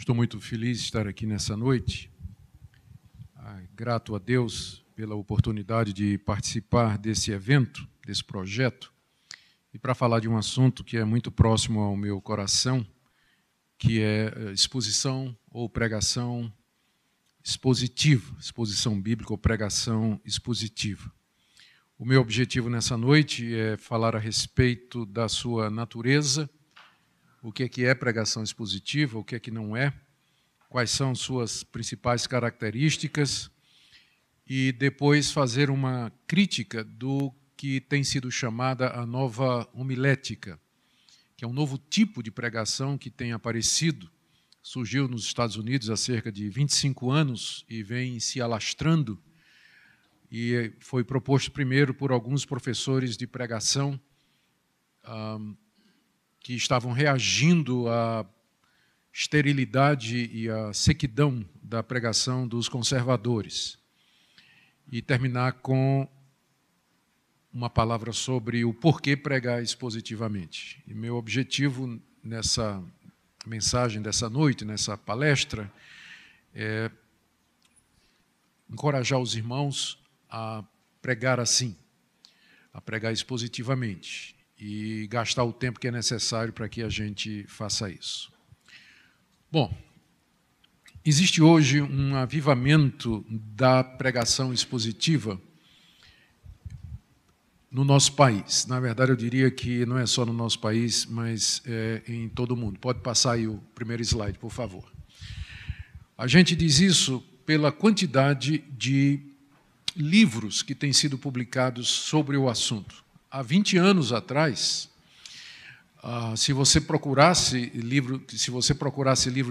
Estou muito feliz de estar aqui nessa noite. Grato a Deus pela oportunidade de participar desse evento, desse projeto, e para falar de um assunto que é muito próximo ao meu coração, que é exposição ou pregação expositiva, exposição bíblica ou pregação expositiva. O meu objetivo nessa noite é falar a respeito da sua natureza, o que é pregação expositiva, o que não é, quais são suas principais características, e depois fazer uma crítica do que tem sido chamada a nova homilética, que é um novo tipo de pregação que tem aparecido, surgiu nos Estados Unidos há cerca de 25 anos e vem se alastrando, e foi proposto primeiro por alguns professores de pregação que estavam reagindo à esterilidade e à sequidão da pregação dos conservadores. E terminar com uma palavra sobre o porquê pregar expositivamente. E meu objetivo nessa mensagem dessa noite, nessa palestra, é encorajar os irmãos a pregar assim, a pregar expositivamente, e gastar o tempo que é necessário para que a gente faça isso. Bom, existe hoje um avivamento da pregação expositiva no nosso país. Na verdade, eu diria que não é só no nosso país, mas em todo o mundo. Pode passar aí o primeiro slide, por favor. A gente diz isso pela quantidade de livros que têm sido publicados sobre o assunto. Há 20 anos atrás, se você procurasse livro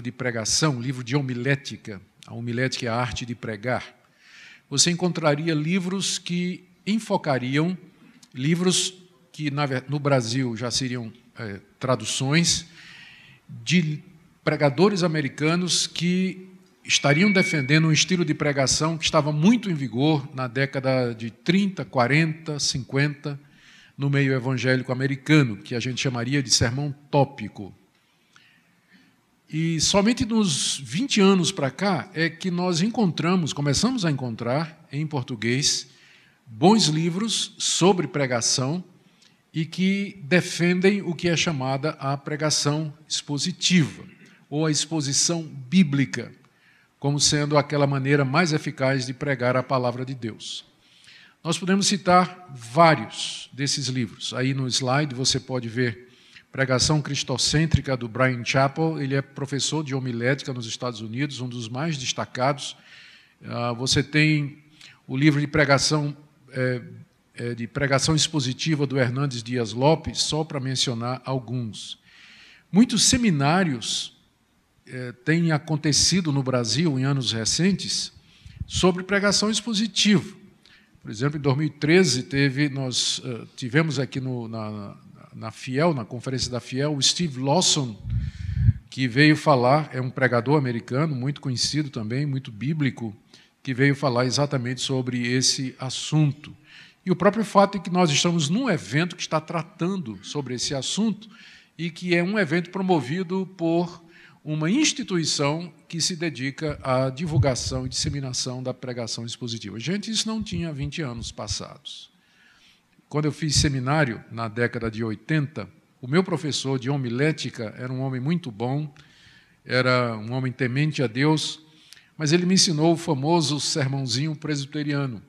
de pregação, livro de homilética, a homilética é a arte de pregar, você encontraria livros que enfocariam, livros que no Brasil já seriam traduções, de pregadores americanos que estariam defendendo um estilo de pregação que estava muito em vigor na década de 30, 40, 50, no meio evangélico americano, que a gente chamaria de sermão tópico. E somente nos 20 anos para cá é que nós começamos a encontrar, em português, bons livros sobre pregação e que defendem o que é chamada a pregação expositiva, ou a exposição bíblica, como sendo aquela maneira mais eficaz de pregar a palavra de Deus. Nós podemos citar vários desses livros. Aí no slide você pode ver Pregação Cristocêntrica, do Bryan Chapell. Ele é professor de homilética nos Estados Unidos, um dos mais destacados. Você tem o livro de pregação expositiva do Hernandes Dias Lopes, só para mencionar alguns. Muitos seminários têm acontecido no Brasil, em anos recentes, sobre pregação expositiva. Por exemplo, em 2013, nós tivemos aqui na Fiel, na conferência da Fiel, o Steve Lawson, que veio falar, é um pregador americano, muito conhecido também, muito bíblico, que veio falar exatamente sobre esse assunto. E o próprio fato de que nós estamos num evento que está tratando sobre esse assunto e que é um evento promovido por uma instituição que se dedica à divulgação e disseminação da pregação expositiva. Gente, isso não tinha 20 anos passados. Quando eu fiz seminário, na década de 80, o meu professor de homilética era um homem muito bom, era um homem temente a Deus, mas ele me ensinou o famoso sermãozinho presbiteriano.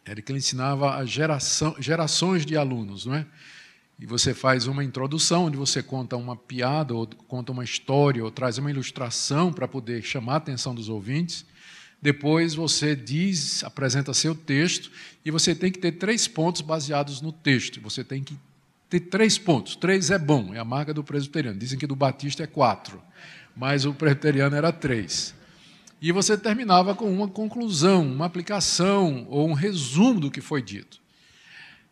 Era que ele ensinava a gerações de alunos, não é? E você faz uma introdução, onde você conta uma piada, ou conta uma história, ou traz uma ilustração para poder chamar a atenção dos ouvintes. Depois você apresenta seu texto, e você tem que ter 3 pontos baseados no texto. Você tem que ter 3 pontos. 3 é bom, é a marca do presbiteriano. Dizem que do batista é 4, mas o presbiteriano era 3. E você terminava com uma conclusão, uma aplicação, ou um resumo do que foi dito.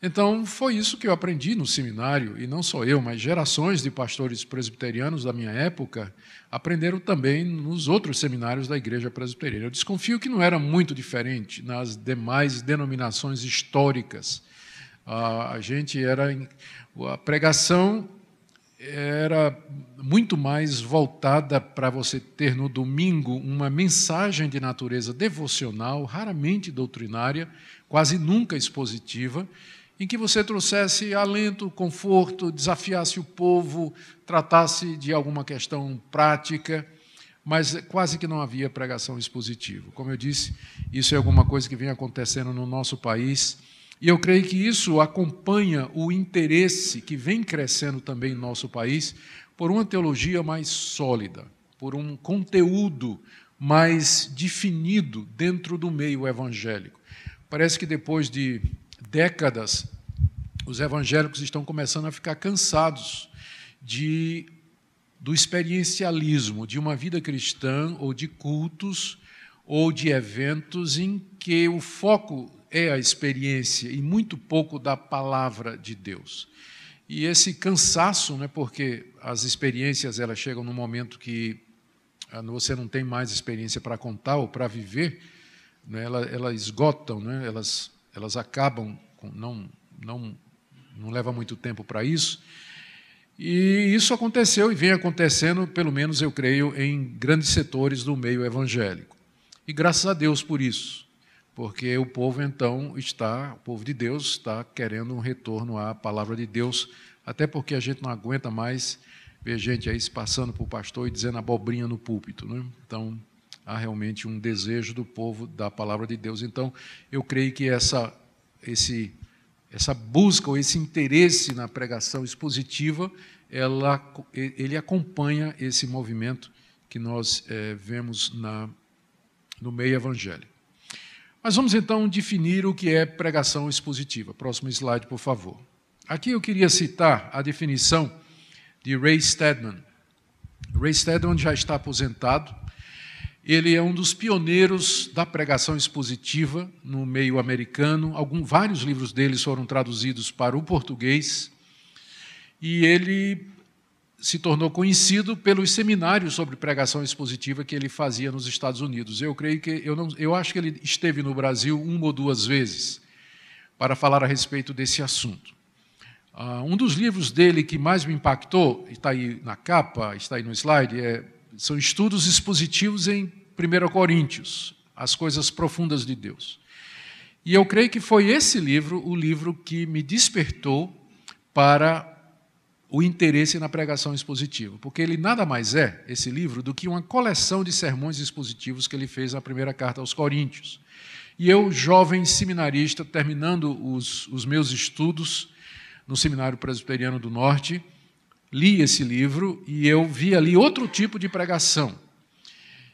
Então, foi isso que eu aprendi no seminário, e não só eu, mas gerações de pastores presbiterianos da minha época aprenderam também nos outros seminários da Igreja Presbiteriana. Eu desconfio que não era muito diferente nas demais denominações históricas. A pregação era muito mais voltada para você ter no domingo uma mensagem de natureza devocional, raramente doutrinária, quase nunca expositiva, em que você trouxesse alento, conforto, desafiasse o povo, tratasse de alguma questão prática, mas quase que não havia pregação expositiva. Como eu disse, isso é alguma coisa que vem acontecendo no nosso país, e eu creio que isso acompanha o interesse que vem crescendo também no nosso país por uma teologia mais sólida, por um conteúdo mais definido dentro do meio evangélico. Parece que depois de décadas, os evangélicos estão começando a ficar cansados do experiencialismo, de uma vida cristã, ou de cultos, ou de eventos em que o foco é a experiência e muito pouco da palavra de Deus. E esse cansaço, né, porque as experiências elas chegam num momento que você não tem mais experiência para contar ou para viver, né, elas esgotam, né, elas acabam, não leva muito tempo para isso. E isso aconteceu e vem acontecendo, pelo menos eu creio, em grandes setores do meio evangélico. E graças a Deus por isso, porque o povo então o povo de Deus está querendo um retorno à palavra de Deus, até porque a gente não aguenta mais ver gente aí se passando por pastor e dizendo abobrinha no púlpito, né? Então, há realmente um desejo do povo da palavra de Deus. Então, eu creio que essa busca ou esse interesse na pregação expositiva, ele acompanha esse movimento que nós vemos no meio evangélico. Mas vamos então definir o que é pregação expositiva. Próximo slide, por favor. Aqui eu queria citar a definição de Ray Stedman. Ray Stedman já está aposentado. Ele é um dos pioneiros da pregação expositiva no meio americano. Vários livros deles foram traduzidos para o português. E ele se tornou conhecido pelos seminários sobre pregação expositiva que ele fazia nos Estados Unidos. Eu acho que ele esteve no Brasil 1 ou 2 vezes para falar a respeito desse assunto. Um dos livros dele que mais me impactou, está aí na capa, está aí no slide, são Estudos Expositivos em 1 Coríntios, As Coisas Profundas de Deus. E eu creio que foi esse livro o livro que me despertou para o interesse na pregação expositiva, porque ele nada mais esse livro, do que uma coleção de sermões expositivos que ele fez na primeira carta aos Coríntios. E eu, jovem seminarista, terminando os meus estudos no Seminário Presbiteriano do Norte, li esse livro e eu vi ali outro tipo de pregação.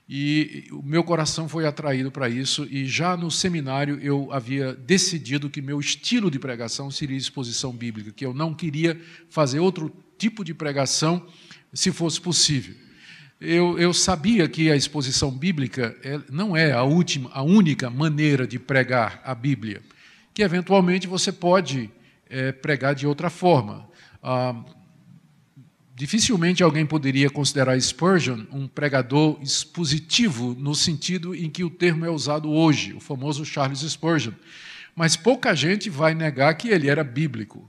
E o meu coração foi atraído para isso, e já no seminário eu havia decidido que meu estilo de pregação seria exposição bíblica, que eu não queria fazer outro tipo de pregação se fosse possível. Eu sabia que a exposição bíblica não é a única maneira de pregar a Bíblia, que eventualmente você pode pregar de outra forma. Dificilmente alguém poderia considerar Spurgeon um pregador expositivo no sentido em que o termo é usado hoje, o famoso Charles Spurgeon. Mas pouca gente vai negar que ele era bíblico.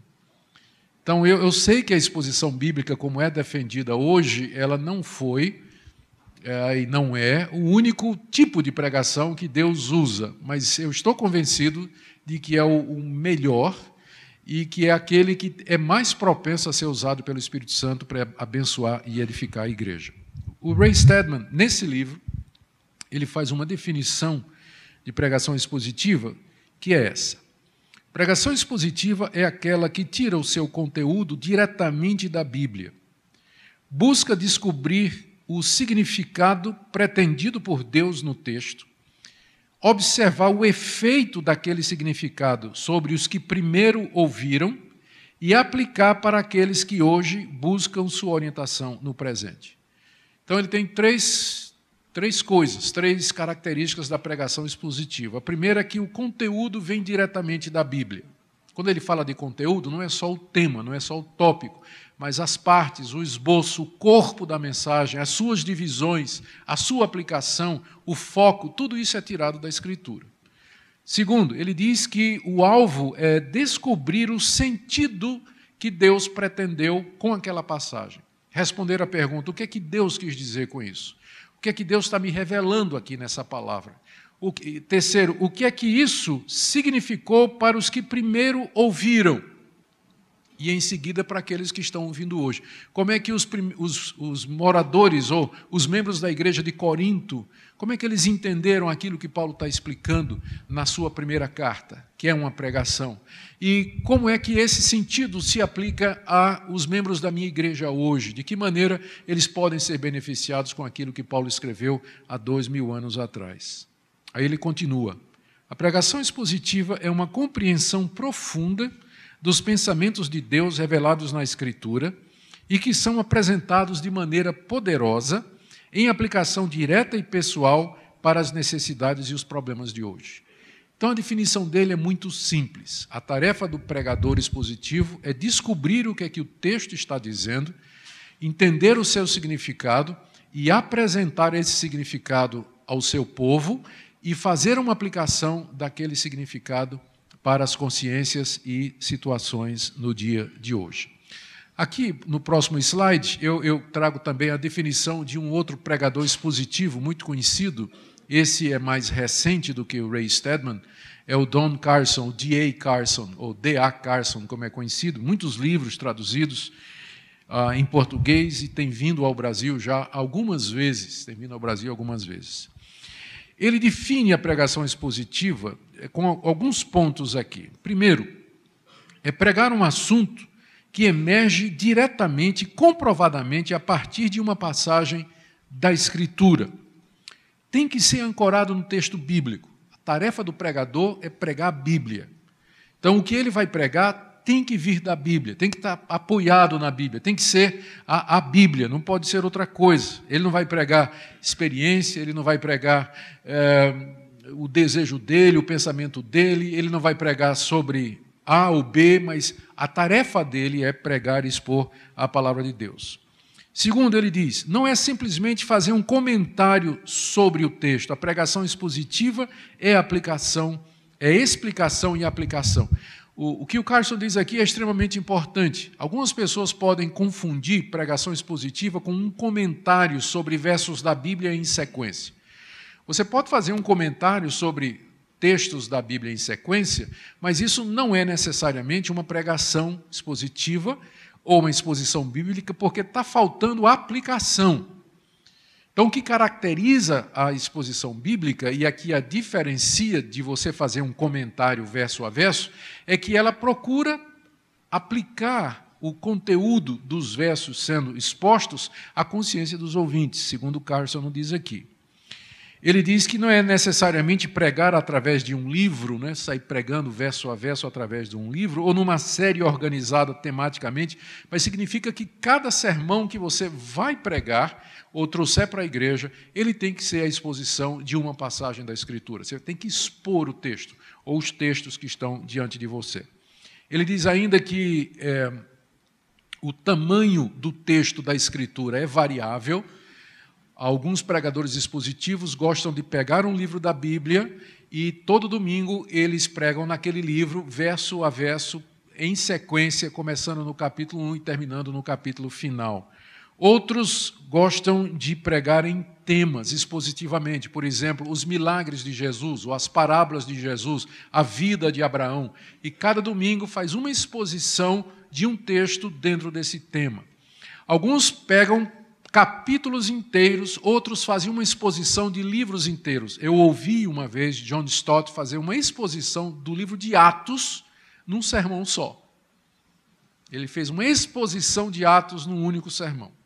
Então, eu sei que a exposição bíblica, como é defendida hoje, ela não foi e não é o único tipo de pregação que Deus usa, mas eu estou convencido de que é o melhor e que é aquele que é mais propenso a ser usado pelo Espírito Santo para abençoar e edificar a igreja. O Ray Stedman, nesse livro, ele faz uma definição de pregação expositiva, que é essa. Pregação expositiva é aquela que tira o seu conteúdo diretamente da Bíblia, busca descobrir o significado pretendido por Deus no texto, observar o efeito daquele significado sobre os que primeiro ouviram e aplicar para aqueles que hoje buscam sua orientação no presente. Então, ele tem três características da pregação expositiva. A primeira é que o conteúdo vem diretamente da Bíblia. Quando ele fala de conteúdo, não é só o tema, não é só o tópico, mas as partes, o esboço, o corpo da mensagem, as suas divisões, a sua aplicação, o foco, tudo isso é tirado da Escritura. Segundo, ele diz que o alvo é descobrir o sentido que Deus pretendeu com aquela passagem. Responder à pergunta, o que é que Deus quis dizer com isso? O que é que Deus está me revelando aqui nessa palavra? Terceiro, o que é que isso significou para os que primeiro ouviram? E em seguida para aqueles que estão ouvindo hoje. Como é que os moradores ou os membros da igreja de Corinto, como é que eles entenderam aquilo que Paulo está explicando na sua primeira carta, que é uma pregação? E como é que esse sentido se aplica aos membros da minha igreja hoje? De que maneira eles podem ser beneficiados com aquilo que Paulo escreveu há 2000 anos atrás? Aí ele continua. A pregação expositiva é uma compreensão profunda dos pensamentos de Deus revelados na Escritura e que são apresentados de maneira poderosa em aplicação direta e pessoal para as necessidades e os problemas de hoje. Então, a definição dele é muito simples. A tarefa do pregador expositivo é descobrir o que é que o texto está dizendo, entender o seu significado e apresentar esse significado ao seu povo e fazer uma aplicação daquele significado para as consciências e situações no dia de hoje. Aqui, no próximo slide, eu trago também a definição de um outro pregador expositivo muito conhecido. Esse é mais recente do que o Ray Stedman, é o Don Carson, o D.A. Carson, ou D.A. Carson, como é conhecido, muitos livros traduzidos em português e tem vindo ao Brasil já algumas vezes, Ele define a pregação expositiva com alguns pontos aqui. Primeiro, é pregar um assunto que emerge diretamente, comprovadamente, a partir de uma passagem da Escritura. Tem que ser ancorado no texto bíblico. A tarefa do pregador é pregar a Bíblia. Então, o que ele vai pregar tem que vir da Bíblia, tem que estar apoiado na Bíblia, tem que ser a Bíblia, não pode ser outra coisa. Ele não vai pregar experiência, ele não vai pregar o desejo dele, o pensamento dele, ele não vai pregar sobre A ou B, mas a tarefa dele é pregar e expor a palavra de Deus. Segundo, ele diz, não é simplesmente fazer um comentário sobre o texto. A pregação expositiva é aplicação, é explicação e aplicação. O que o Carson diz aqui é extremamente importante. Algumas pessoas podem confundir pregação expositiva com um comentário sobre versos da Bíblia em sequência. Você pode fazer um comentário sobre textos da Bíblia em sequência, mas isso não é necessariamente uma pregação expositiva ou uma exposição bíblica, porque está faltando aplicação. Então, o que caracteriza a exposição bíblica, e aqui a diferencia de você fazer um comentário verso a verso, é que ela procura aplicar o conteúdo dos versos sendo expostos à consciência dos ouvintes, segundo o Carson diz aqui. Ele diz que não é necessariamente pregar através de um livro, né, sair pregando verso a verso através de um livro, ou numa série organizada tematicamente, mas significa que cada sermão que você vai pregar ou trouxer para a igreja, ele tem que ser a exposição de uma passagem da Escritura. Você tem que expor o texto, ou os textos que estão diante de você. Ele diz ainda que o tamanho do texto da Escritura é variável. Alguns pregadores expositivos gostam de pegar um livro da Bíblia e todo domingo eles pregam naquele livro, verso a verso, em sequência, começando no capítulo 1 e terminando no capítulo final. Outros gostam de pregar em temas, expositivamente, por exemplo, os milagres de Jesus, ou as parábolas de Jesus, a vida de Abraão. E cada domingo faz uma exposição de um texto dentro desse tema. Alguns pegam capítulos inteiros, outros fazem uma exposição de livros inteiros. Eu ouvi uma vez John Stott fazer uma exposição do livro de Atos num sermão só. Ele fez uma exposição de Atos num único sermão.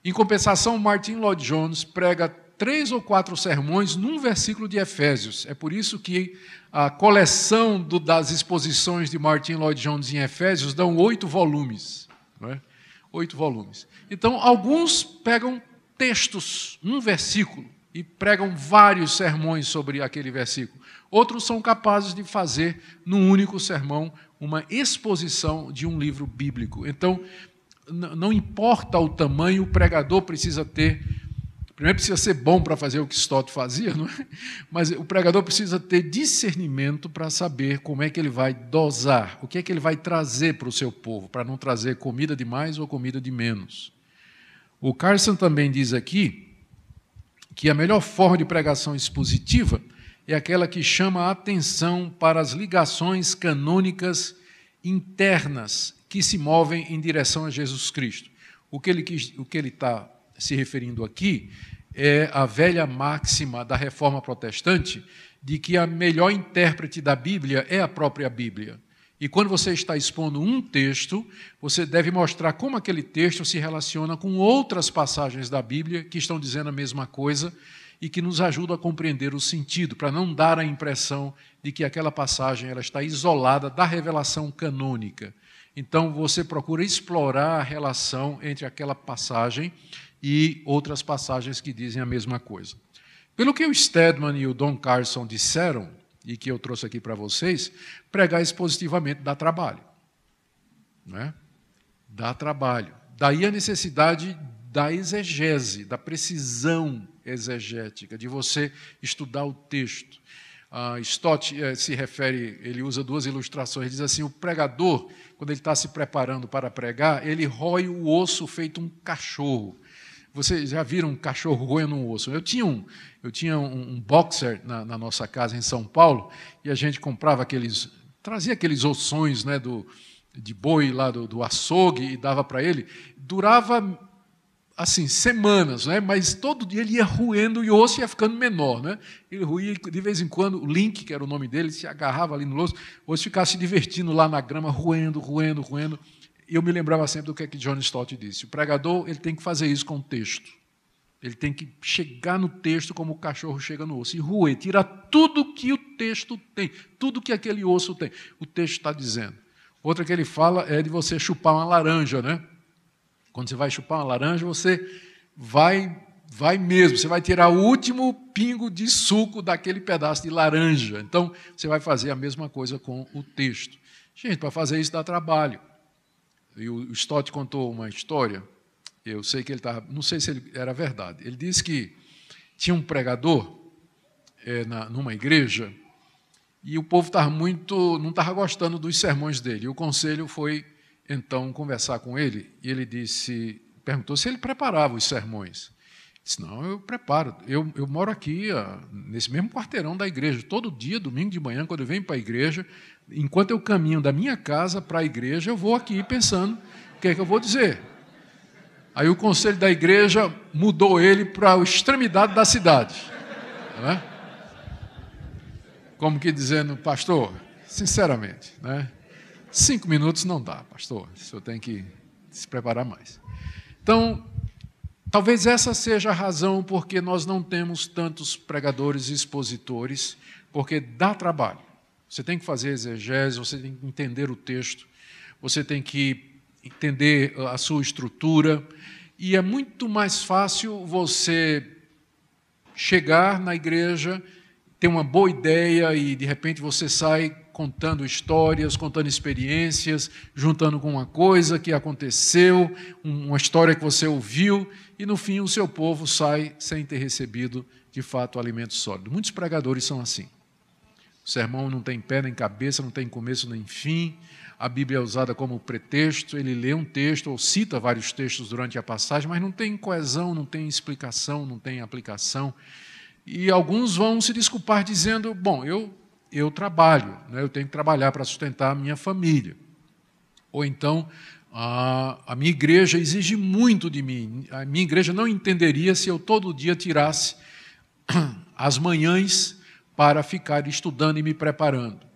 Em compensação, Martin Lloyd-Jones prega 3 ou 4 sermões num versículo de Efésios. É por isso que a coleção das exposições de Martin Lloyd-Jones em Efésios dão 8 volumes. Não é? 8 volumes. Então, alguns pegam textos, um versículo, e pregam vários sermões sobre aquele versículo. Outros são capazes de fazer, num único sermão, uma exposição de um livro bíblico. Então, não importa o tamanho, o pregador precisa ter Primeiro precisa ser bom para fazer o que Stott fazia, não é? Mas o pregador precisa ter discernimento para saber como é que ele vai dosar, o que é que ele vai trazer para o seu povo, para não trazer comida de mais ou comida de menos. O Carson também diz aqui que a melhor forma de pregação expositiva é aquela que chama a atenção para as ligações canônicas internas que se movem em direção a Jesus Cristo. O que ele está se referindo aqui é a velha máxima da Reforma Protestante de que a melhor intérprete da Bíblia é a própria Bíblia. E quando você está expondo um texto, você deve mostrar como aquele texto se relaciona com outras passagens da Bíblia que estão dizendo a mesma coisa e que nos ajudam a compreender o sentido, para não dar a impressão de que aquela passagem ela está isolada da revelação canônica. Então, você procura explorar a relação entre aquela passagem e outras passagens que dizem a mesma coisa. Pelo que o Stedman e o Don Carson disseram, e que eu trouxe aqui para vocês, pregar expositivamente dá trabalho. Não é? Dá trabalho. Daí a necessidade da exegese, da precisão exegética, de você estudar o texto. Stott se refere, ele usa duas ilustrações, diz assim, o pregador, quando ele está se preparando para pregar, ele rói o osso feito um cachorro. Vocês já viram um cachorro roendo um osso? Eu tinha um boxer na nossa casa em São Paulo, e a gente comprava trazia aqueles ossões, né, de boi lá do açougue e dava para ele. Durava assim, semanas, né? Mas todo dia ele ia roendo e o osso ia ficando menor. Né? Ele roía, de vez em quando, o Link, que era o nome dele, se agarrava ali no osso, o osso ficava se divertindo lá na grama, roendo. E eu me lembrava sempre do que John Stott disse. O pregador ele tem que fazer isso com o texto. Ele tem que chegar no texto como o cachorro chega no osso, e roer, tirar tudo que o texto tem, tudo que aquele osso tem. O texto está dizendo. Outra que ele fala é de você chupar uma laranja, né? Quando você vai chupar uma laranja, você vai mesmo, você vai tirar o último pingo de suco daquele pedaço de laranja. Então, você vai fazer a mesma coisa com o texto. Gente, para fazer isso dá trabalho. E o Stott contou uma história, eu sei que ele estava, não sei se era verdade. Ele disse que tinha um pregador numa igreja e o povo não estava gostando dos sermões dele. E o conselho foi então conversar com ele, e ele perguntou se ele preparava os sermões. Disse, não, eu preparo. Eu moro aqui, nesse mesmo quarteirão da igreja, todo dia, domingo de manhã, quando eu venho para a igreja, enquanto eu caminho da minha casa para a igreja, eu vou aqui pensando o que é que eu vou dizer. Aí o conselho da igreja mudou ele para a extremidade da cidade. Né? Como que dizendo, pastor, sinceramente, né? 5 minutos não dá, pastor. O senhor tem que se preparar mais. Então, talvez essa seja a razão porque nós não temos tantos pregadores e expositores, porque dá trabalho. Você tem que fazer exegese, você tem que entender o texto, você tem que entender a sua estrutura, e é muito mais fácil você chegar na igreja, ter uma boa ideia e, de repente, você sai contando histórias, contando experiências, juntando com uma coisa que aconteceu, uma história que você ouviu, e, no fim, o seu povo sai sem ter recebido, de fato, alimento sólido. Muitos pregadores são assim. O sermão não tem pé nem cabeça, não tem começo nem fim, a Bíblia é usada como pretexto, ele lê um texto ou cita vários textos durante a passagem, mas não tem coesão, não tem explicação, não tem aplicação. E alguns vão se desculpar dizendo, bom, eu trabalho, né, eu tenho que trabalhar para sustentar a minha família. Ou então, a minha igreja exige muito de mim, a minha igreja não entenderia se eu todo dia tirasse as manhãs para ficar estudando e me preparando.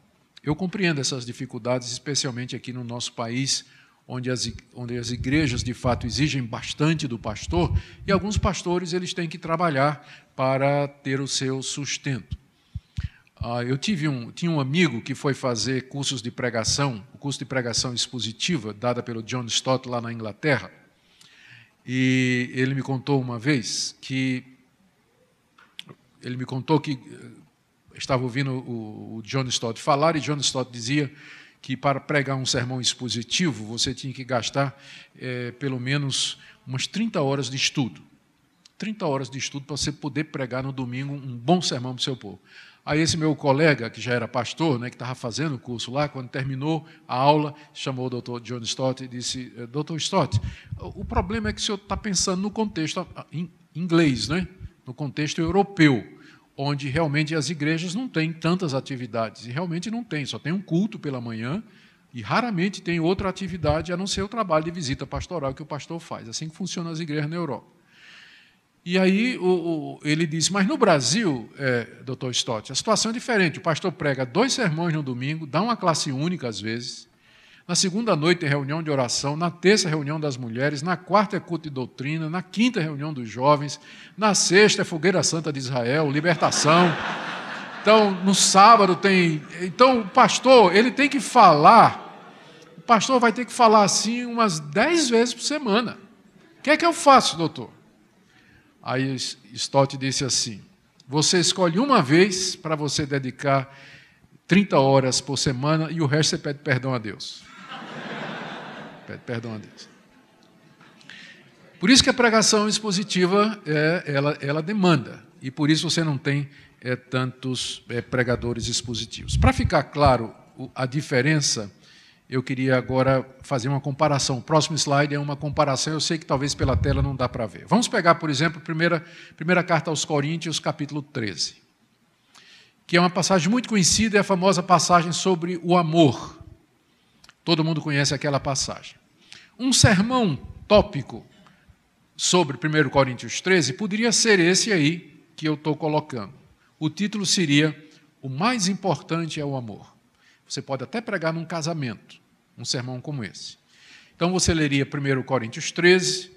Eu compreendo essas dificuldades, especialmente aqui no nosso país, onde as igrejas, de fato, exigem bastante do pastor, e alguns pastores eles têm que trabalhar para ter o seu sustento. Eu tinha um amigo que foi fazer cursos de pregação, o curso de pregação expositiva, dada pelo John Stott lá na Inglaterra, e ele me contou uma vez que estava ouvindo o John Stott falar, e John Stott dizia que para pregar um sermão expositivo, você tinha que gastar pelo menos umas 30 horas de estudo. 30 horas de estudo para você poder pregar no domingo um bom sermão para o seu povo. Aí esse meu colega, que já era pastor, né, que estava fazendo o curso lá, quando terminou a aula, chamou o doutor John Stott e disse: doutor Stott, o problema é que o senhor está pensando no contexto em inglês, né, no contexto europeu, onde realmente as igrejas não têm tantas atividades, e realmente não tem, só tem um culto pela manhã, e raramente tem outra atividade a não ser o trabalho de visita pastoral que o pastor faz. Assim que funcionam as igrejas na Europa. E aí ele disse, mas no Brasil, doutor Stott, a situação é diferente. O pastor prega 2 sermões no domingo, dá uma classe única às vezes. Na segunda noite tem reunião de oração, na terça reunião das mulheres, na quarta é culto de doutrina, na quinta reunião dos jovens, na sexta é fogueira santa de Israel, libertação. Então, no sábado tem... Então, o pastor, ele tem que falar... O pastor vai ter que falar assim umas 10 vezes por semana. O que é que eu faço, doutor? Aí Stott disse assim, você escolhe uma vez para você dedicar 30 horas por semana e o resto você pede perdão a Deus. Pede perdão a Deus. Por isso que a pregação expositiva, ela demanda. E por isso você não tem tantos pregadores expositivos. Para ficar claro a diferença, eu queria agora fazer uma comparação. O próximo slide é uma comparação, eu sei que talvez pela tela não dá para ver. Vamos pegar, por exemplo, a primeira carta aos Coríntios, capítulo 13, que é uma passagem muito conhecida, é a famosa passagem sobre o amor. Todo mundo conhece aquela passagem. Um sermão tópico sobre 1 Coríntios 13 poderia ser esse aí que eu estou colocando. O título seria O Mais Importante é o Amor. Você pode até pregar num casamento, um sermão como esse. Então você leria 1 Coríntios 13,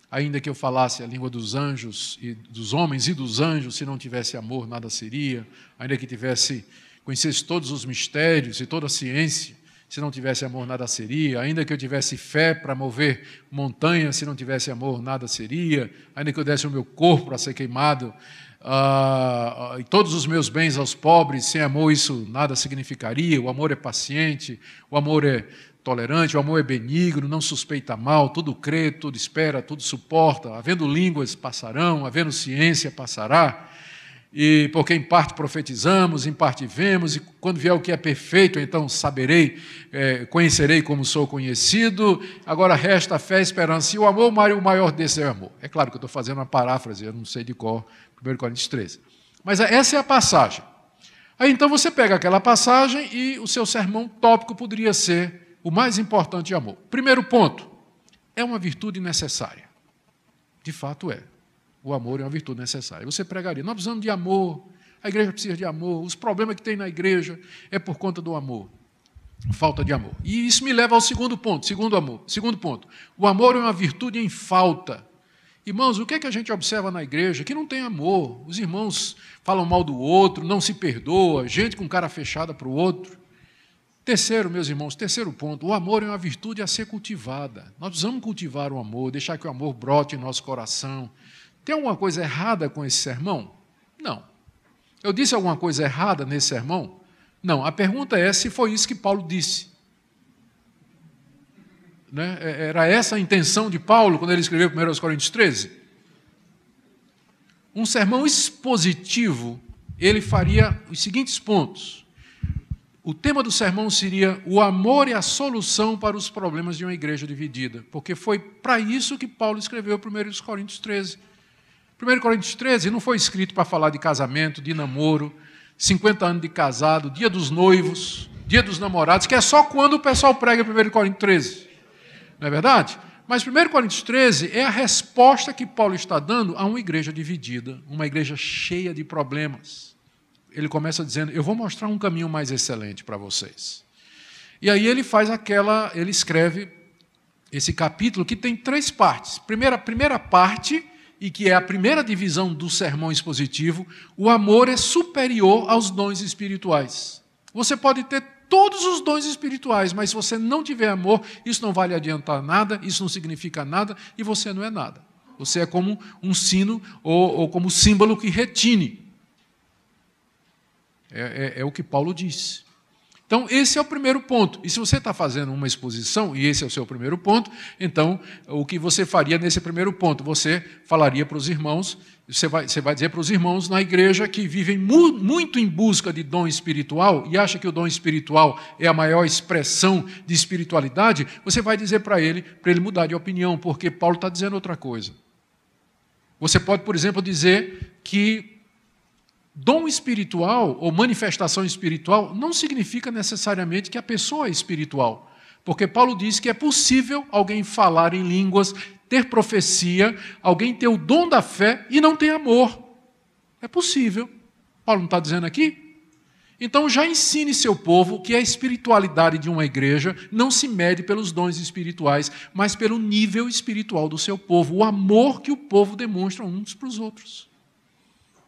ainda que eu falasse a língua dos anjos, e dos homens e dos anjos, se não tivesse amor, nada seria, ainda que conhecesse todos os mistérios e toda a ciência, se não tivesse amor, nada seria, ainda que eu tivesse fé para mover montanhas, se não tivesse amor, nada seria, ainda que eu desse o meu corpo para ser queimado, e todos os meus bens aos pobres, sem amor isso nada significaria. O amor é paciente, o amor é tolerante, o amor é benigno, não suspeita mal, tudo crê, tudo espera, tudo suporta, havendo línguas passarão, havendo ciência passará, e porque em parte profetizamos, em parte vemos, e quando vier o que é perfeito, então saberei, conhecerei como sou conhecido. Agora resta a fé, a esperança e o amor, o maior desse é o amor. É claro que eu estou fazendo uma paráfrase, eu não sei de cor, 1 Coríntios 13. Mas essa é a passagem. Aí então você pega aquela passagem e o seu sermão tópico poderia ser o mais importante amor. Primeiro ponto, é uma virtude necessária. De fato é. O amor é uma virtude necessária. Você pregaria, nós precisamos de amor, a igreja precisa de amor, os problemas que tem na igreja é por conta do amor, falta de amor. E isso me leva ao segundo ponto, segundo ponto. O amor é uma virtude em falta. Irmãos, o que é que a gente observa na igreja? Que não tem amor. Os irmãos falam mal do outro, não se perdoa, gente com cara fechada para o outro. Terceiro, meus irmãos, terceiro ponto, o amor é uma virtude a ser cultivada. Nós precisamos cultivar o amor, deixar que o amor brote em nosso coração. Tem alguma coisa errada com esse sermão? Não. Eu disse alguma coisa errada nesse sermão? Não. A pergunta é se foi isso que Paulo disse. Né? Era essa a intenção de Paulo quando ele escreveu 1 Coríntios 13? Um sermão expositivo, ele faria os seguintes pontos. O tema do sermão seria o amor e a solução para os problemas de uma igreja dividida, porque foi para isso que Paulo escreveu 1 Coríntios 13. 1 Coríntios 13 não foi escrito para falar de casamento, de namoro, 50 anos de casado, dia dos noivos, dia dos namorados, que é só quando o pessoal prega 1 Coríntios 13. Não é verdade? Mas 1 Coríntios 13 é a resposta que Paulo está dando a uma igreja dividida, uma igreja cheia de problemas. Ele começa dizendo, eu vou mostrar um caminho mais excelente para vocês. E aí ele escreve esse capítulo que tem 3 partes. A primeira parte, e que é a primeira divisão do sermão expositivo, o amor é superior aos dons espirituais. Você pode ter todos os dons espirituais, mas se você não tiver amor, isso não vai lhe adiantar nada, isso não significa nada, e você não é nada. Você é como um sino ou como símbolo que retine. É o que Paulo diz. Então, esse é o primeiro ponto. E se você está fazendo uma exposição, e esse é o seu primeiro ponto, então, o que você faria nesse primeiro ponto? Você falaria para os irmãos, você vai dizer para os irmãos na igreja que vivem muito em busca de dom espiritual e acha que o dom espiritual é a maior expressão de espiritualidade, você vai dizer para ele mudar de opinião, porque Paulo está dizendo outra coisa. Você pode, por exemplo, dizer que dom espiritual ou manifestação espiritual não significa necessariamente que a pessoa é espiritual. Porque Paulo diz que é possível alguém falar em línguas, ter profecia, alguém ter o dom da fé e não ter amor. É possível. Paulo não está dizendo aqui? Então já ensine seu povo que a espiritualidade de uma igreja não se mede pelos dons espirituais, mas pelo nível espiritual do seu povo, o amor que o povo demonstra uns para os outros.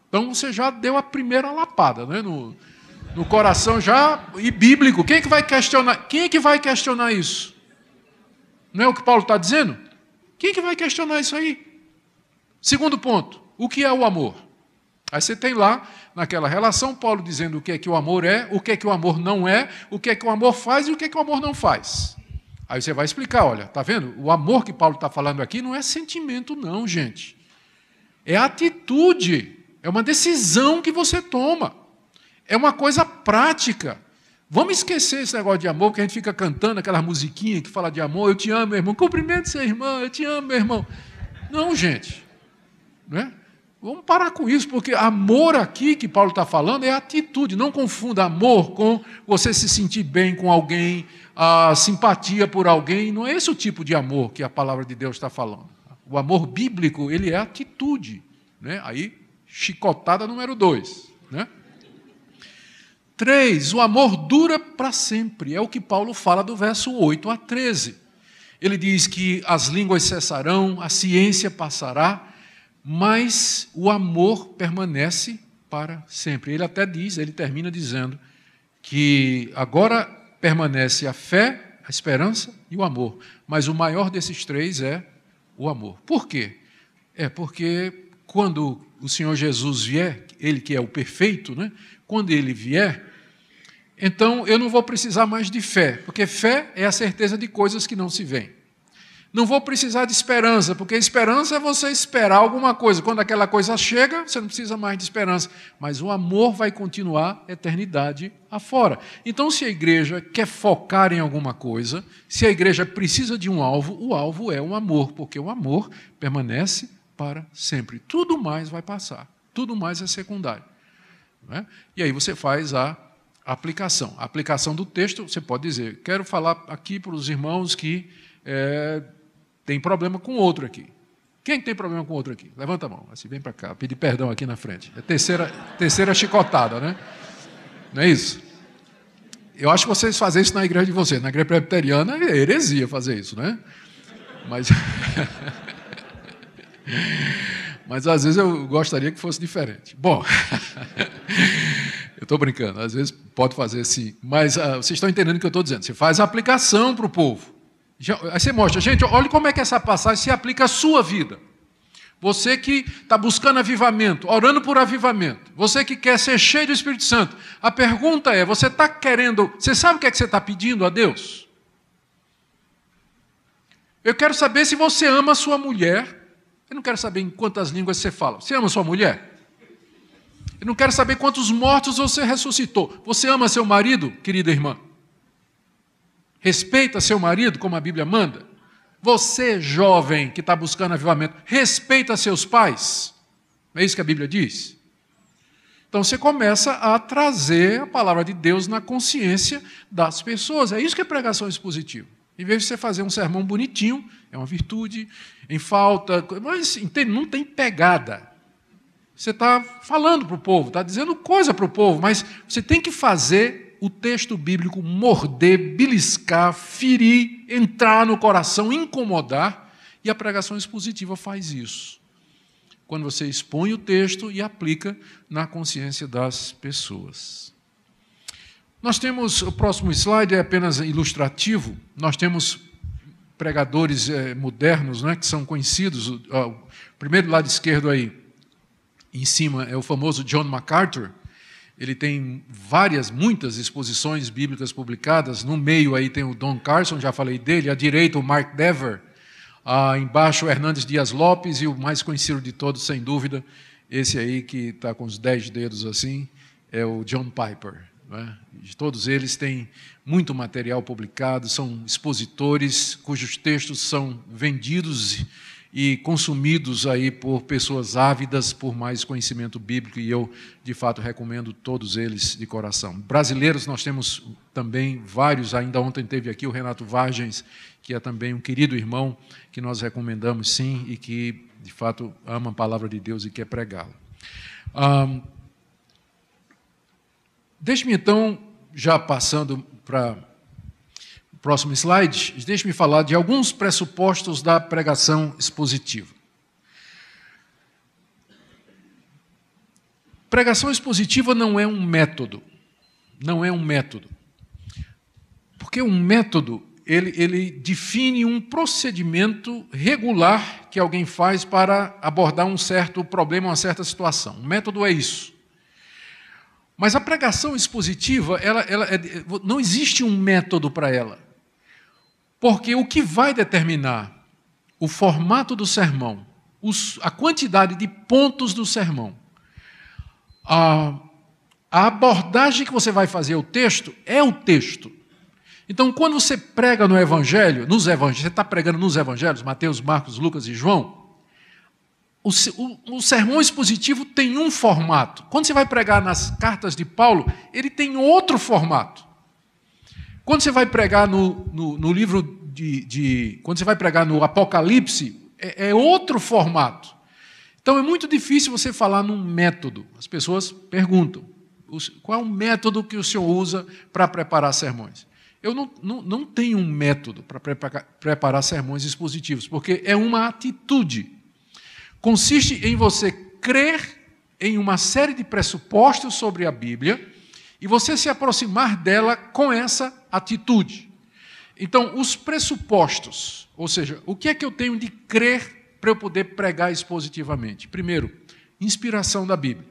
Então você já deu a primeira lapada, né? no coração já, e bíblico. Quem é que vai questionar? Quem é que vai questionar isso? Não é o que Paulo está dizendo? Quem é que vai questionar isso aí? Segundo ponto, o que é o amor? Aí você tem lá, naquela relação, Paulo dizendo o que é que o amor é, o que é que o amor não é, o que é que o amor faz e o que é que o amor não faz. Aí você vai explicar, olha, está vendo? O amor que Paulo está falando aqui não é sentimento não, gente. É atitude. É uma decisão que você toma. É uma coisa prática. Vamos esquecer esse negócio de amor, porque a gente fica cantando aquela musiquinha que fala de amor. Eu te amo, meu irmão. Cumprimento seu irmão. Eu te amo, meu irmão. Não, gente. Não é? Vamos parar com isso, porque amor aqui que Paulo está falando é atitude. Não confunda amor com você se sentir bem com alguém, a simpatia por alguém. Não é esse o tipo de amor que a palavra de Deus está falando. O amor bíblico, ele é atitude. Né? Aí, chicotada número 2. Né? 3, o amor dura para sempre. É o que Paulo fala do verso 8 a 13. Ele diz que as línguas cessarão, a ciência passará, mas o amor permanece para sempre. Ele até diz, ele termina dizendo que agora permanece a fé, a esperança e o amor. Mas o maior desses 3 é o amor. Por quê? Porque quando o Senhor Jesus vier, Ele que é o perfeito, né? Quando Ele vier, então eu não vou precisar mais de fé, porque fé é a certeza de coisas que não se veem. Não vou precisar de esperança, porque esperança é você esperar alguma coisa. Quando aquela coisa chega, você não precisa mais de esperança. Mas o amor vai continuar eternidade afora. Então, se a igreja quer focar em alguma coisa, se a igreja precisa de um alvo, o alvo é o amor, porque o amor permanece para sempre. Tudo mais vai passar. Tudo mais é secundário. Não é? E aí você faz a aplicação. A aplicação do texto, você pode dizer, quero falar aqui para os irmãos que tem problema com outro aqui. Quem tem problema com outro aqui? Levanta a mão. Assim, vem para cá, pedir perdão aqui na frente. É a terceira chicotada, né? Não é isso? Eu acho que vocês fazem isso na igreja de vocês. Na igreja presbiteriana é heresia fazer isso, né? Mas às vezes eu gostaria que fosse diferente. Bom, eu estou brincando, às vezes pode fazer assim, mas vocês estão entendendo o que eu estou dizendo. Você faz a aplicação para o povo. Aí você mostra, gente, olha como é que essa passagem se aplica à sua vida. Você que está buscando avivamento, orando por avivamento, você que quer ser cheio do Espírito Santo, a pergunta é, você está querendo, você sabe o que é que você está pedindo a Deus? Eu quero saber se você ama a sua mulher. Eu não quero saber em quantas línguas você fala. Você ama sua mulher? Eu não quero saber quantos mortos você ressuscitou. Você ama seu marido, querida irmã? Respeita seu marido, como a Bíblia manda? Você, jovem, que está buscando avivamento, respeita seus pais? É isso que a Bíblia diz? Então você começa a trazer a palavra de Deus na consciência das pessoas. É isso que é pregação expositiva. Em vez de você fazer um sermão bonitinho, é uma virtude, em falta, mas não tem pegada. Você está falando para o povo, está dizendo coisa para o povo, mas você tem que fazer o texto bíblico morder, beliscar, ferir, entrar no coração, incomodar, e a pregação expositiva faz isso. Quando você expõe o texto e aplica na consciência das pessoas. Nós temos, o próximo slide é apenas ilustrativo, nós temos pregadores modernos, né, que são conhecidos, o primeiro lado esquerdo aí, em cima, é o famoso John MacArthur. Ele tem muitas exposições bíblicas publicadas. No meio aí tem o Don Carson, já falei dele. À direita, o Mark Dever. Embaixo, o Hernandes Dias Lopes. E o mais conhecido de todos, sem dúvida, esse aí que está com os 10 dedos assim, é o John Piper. Né? Todos eles têm muito material publicado, são expositores cujos textos são vendidos e consumidos aí por pessoas ávidas por mais conhecimento bíblico, e eu, de fato, recomendo todos eles de coração. Brasileiros, nós temos também vários, ainda ontem teve aqui o Renato Vargens, que é também um querido irmão, que nós recomendamos sim, e que, de fato, ama a palavra de Deus e quer pregá-la. Deixe-me, então, já passando para o próximo slide, deixe-me falar de alguns pressupostos da pregação expositiva. Pregação expositiva não é um método. Não é um método. Porque um método, ele define um procedimento regular que alguém faz para abordar um certo problema, uma certa situação. Um método é isso. Mas a pregação expositiva, não existe um método para ela. Porque o que vai determinar o formato do sermão, a quantidade de pontos do sermão, a abordagem que você vai fazer ao texto é o texto. Então, quando você prega no Evangelho, você está pregando nos Evangelhos, Mateus, Marcos, Lucas e João, o sermão expositivo tem um formato. Quando você vai pregar nas cartas de Paulo, ele tem outro formato. Quando você vai pregar no livro quando você vai pregar no Apocalipse, é outro formato. Então é muito difícil você falar num método. As pessoas perguntam, qual é o método que o senhor usa para preparar sermões? Eu não tenho um método para preparar sermões expositivos, porque é uma atitude. Consiste em você crer em uma série de pressupostos sobre a Bíblia e você se aproximar dela com essa atitude. Então, os pressupostos, ou seja, o que é que eu tenho de crer para eu poder pregar expositivamente? Primeiro, inspiração da Bíblia.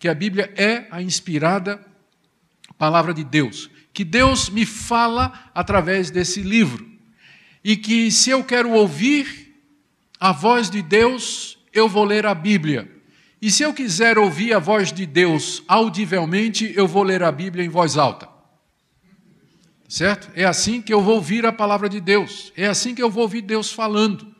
Que a Bíblia é a inspirada palavra de Deus. Que Deus me fala através desse livro. E que se eu quero ouvir a voz de Deus, eu vou ler a Bíblia. E se eu quiser ouvir a voz de Deus audivelmente, eu vou ler a Bíblia em voz alta. Certo? É assim que eu vou ouvir a palavra de Deus. É assim que eu vou ouvir Deus falando.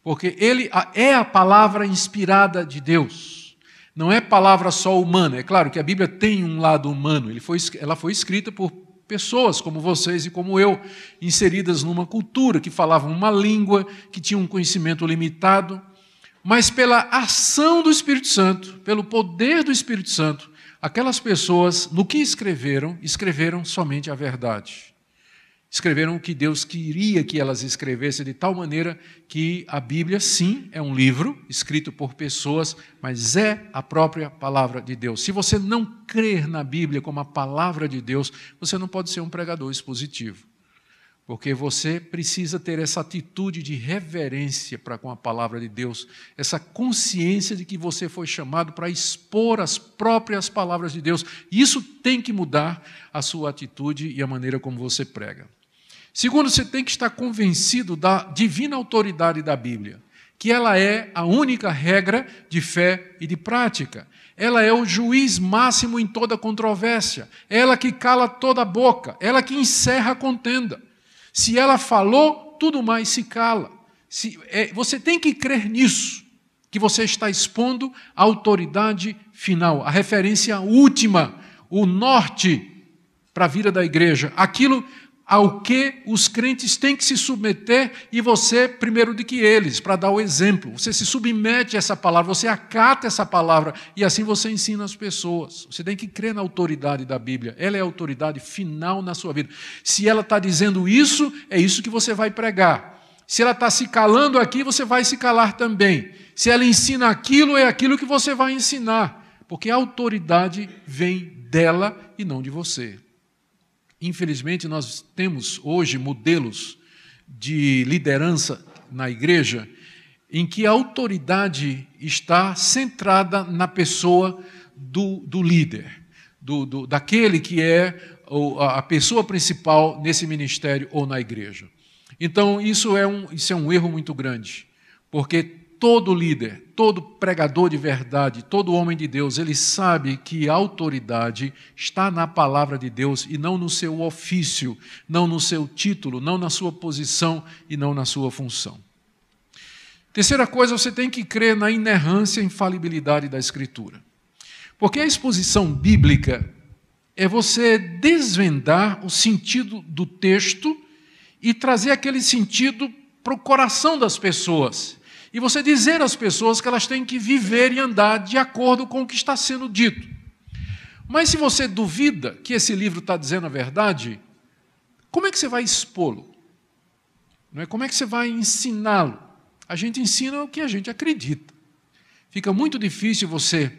Porque Ele é a palavra inspirada de Deus. Não é palavra só humana. É claro que a Bíblia tem um lado humano. Ela foi escrita por pessoas como vocês e como eu, inseridas numa cultura, que falavam uma língua, que tinham um conhecimento limitado, mas pela ação do Espírito Santo, pelo poder do Espírito Santo, aquelas pessoas, no que escreveram somente a verdade. Escreveram o que Deus queria que elas escrevessem, de tal maneira que a Bíblia, sim, é um livro escrito por pessoas, mas é a própria palavra de Deus. Se você não crer na Bíblia como a palavra de Deus, você não pode ser um pregador expositivo. Porque você precisa ter essa atitude de reverência para com a palavra de Deus, essa consciência de que você foi chamado para expor as próprias palavras de Deus. E isso tem que mudar a sua atitude e a maneira como você prega. Segundo, você tem que estar convencido da divina autoridade da Bíblia, que ela é a única regra de fé e de prática. Ela é o juiz máximo em toda controvérsia, ela que cala toda a boca, ela que encerra a contenda. Se ela falou, tudo mais se cala. Você tem que crer nisso, que você está expondo a autoridade final, a referência última, o norte para a vida da igreja, aquilo ao que os crentes têm que se submeter, e você primeiro do que eles, para dar o exemplo. Você se submete a essa palavra, você acata essa palavra, e assim você ensina as pessoas. Você tem que crer na autoridade da Bíblia, ela é a autoridade final na sua vida. Se ela está dizendo isso, é isso que você vai pregar. Se ela está se calando aqui, você vai se calar também. Se ela ensina aquilo, é aquilo que você vai ensinar, porque a autoridade vem dela e não de você. Infelizmente, nós temos hoje modelos de liderança na igreja em que a autoridade está centrada na pessoa do líder. daquele que é a pessoa principal nesse ministério ou na igreja. Então, isso é um erro muito grande, porque todo líder, todo pregador de verdade, todo homem de Deus, ele sabe que a autoridade está na palavra de Deus e não no seu ofício, não no seu título, não na sua posição e não na sua função. Terceira coisa, você tem que crer na inerrância e infalibilidade da Escritura. Porque a exposição bíblica é você desvendar o sentido do texto e trazer aquele sentido para o coração das pessoas. E você dizer às pessoas que elas têm que viver e andar de acordo com o que está sendo dito. Mas se você duvida que esse livro está dizendo a verdade, como é que você vai expô-lo? Não é? Como é que você vai ensiná-lo? A gente ensina o que a gente acredita. Fica muito difícil você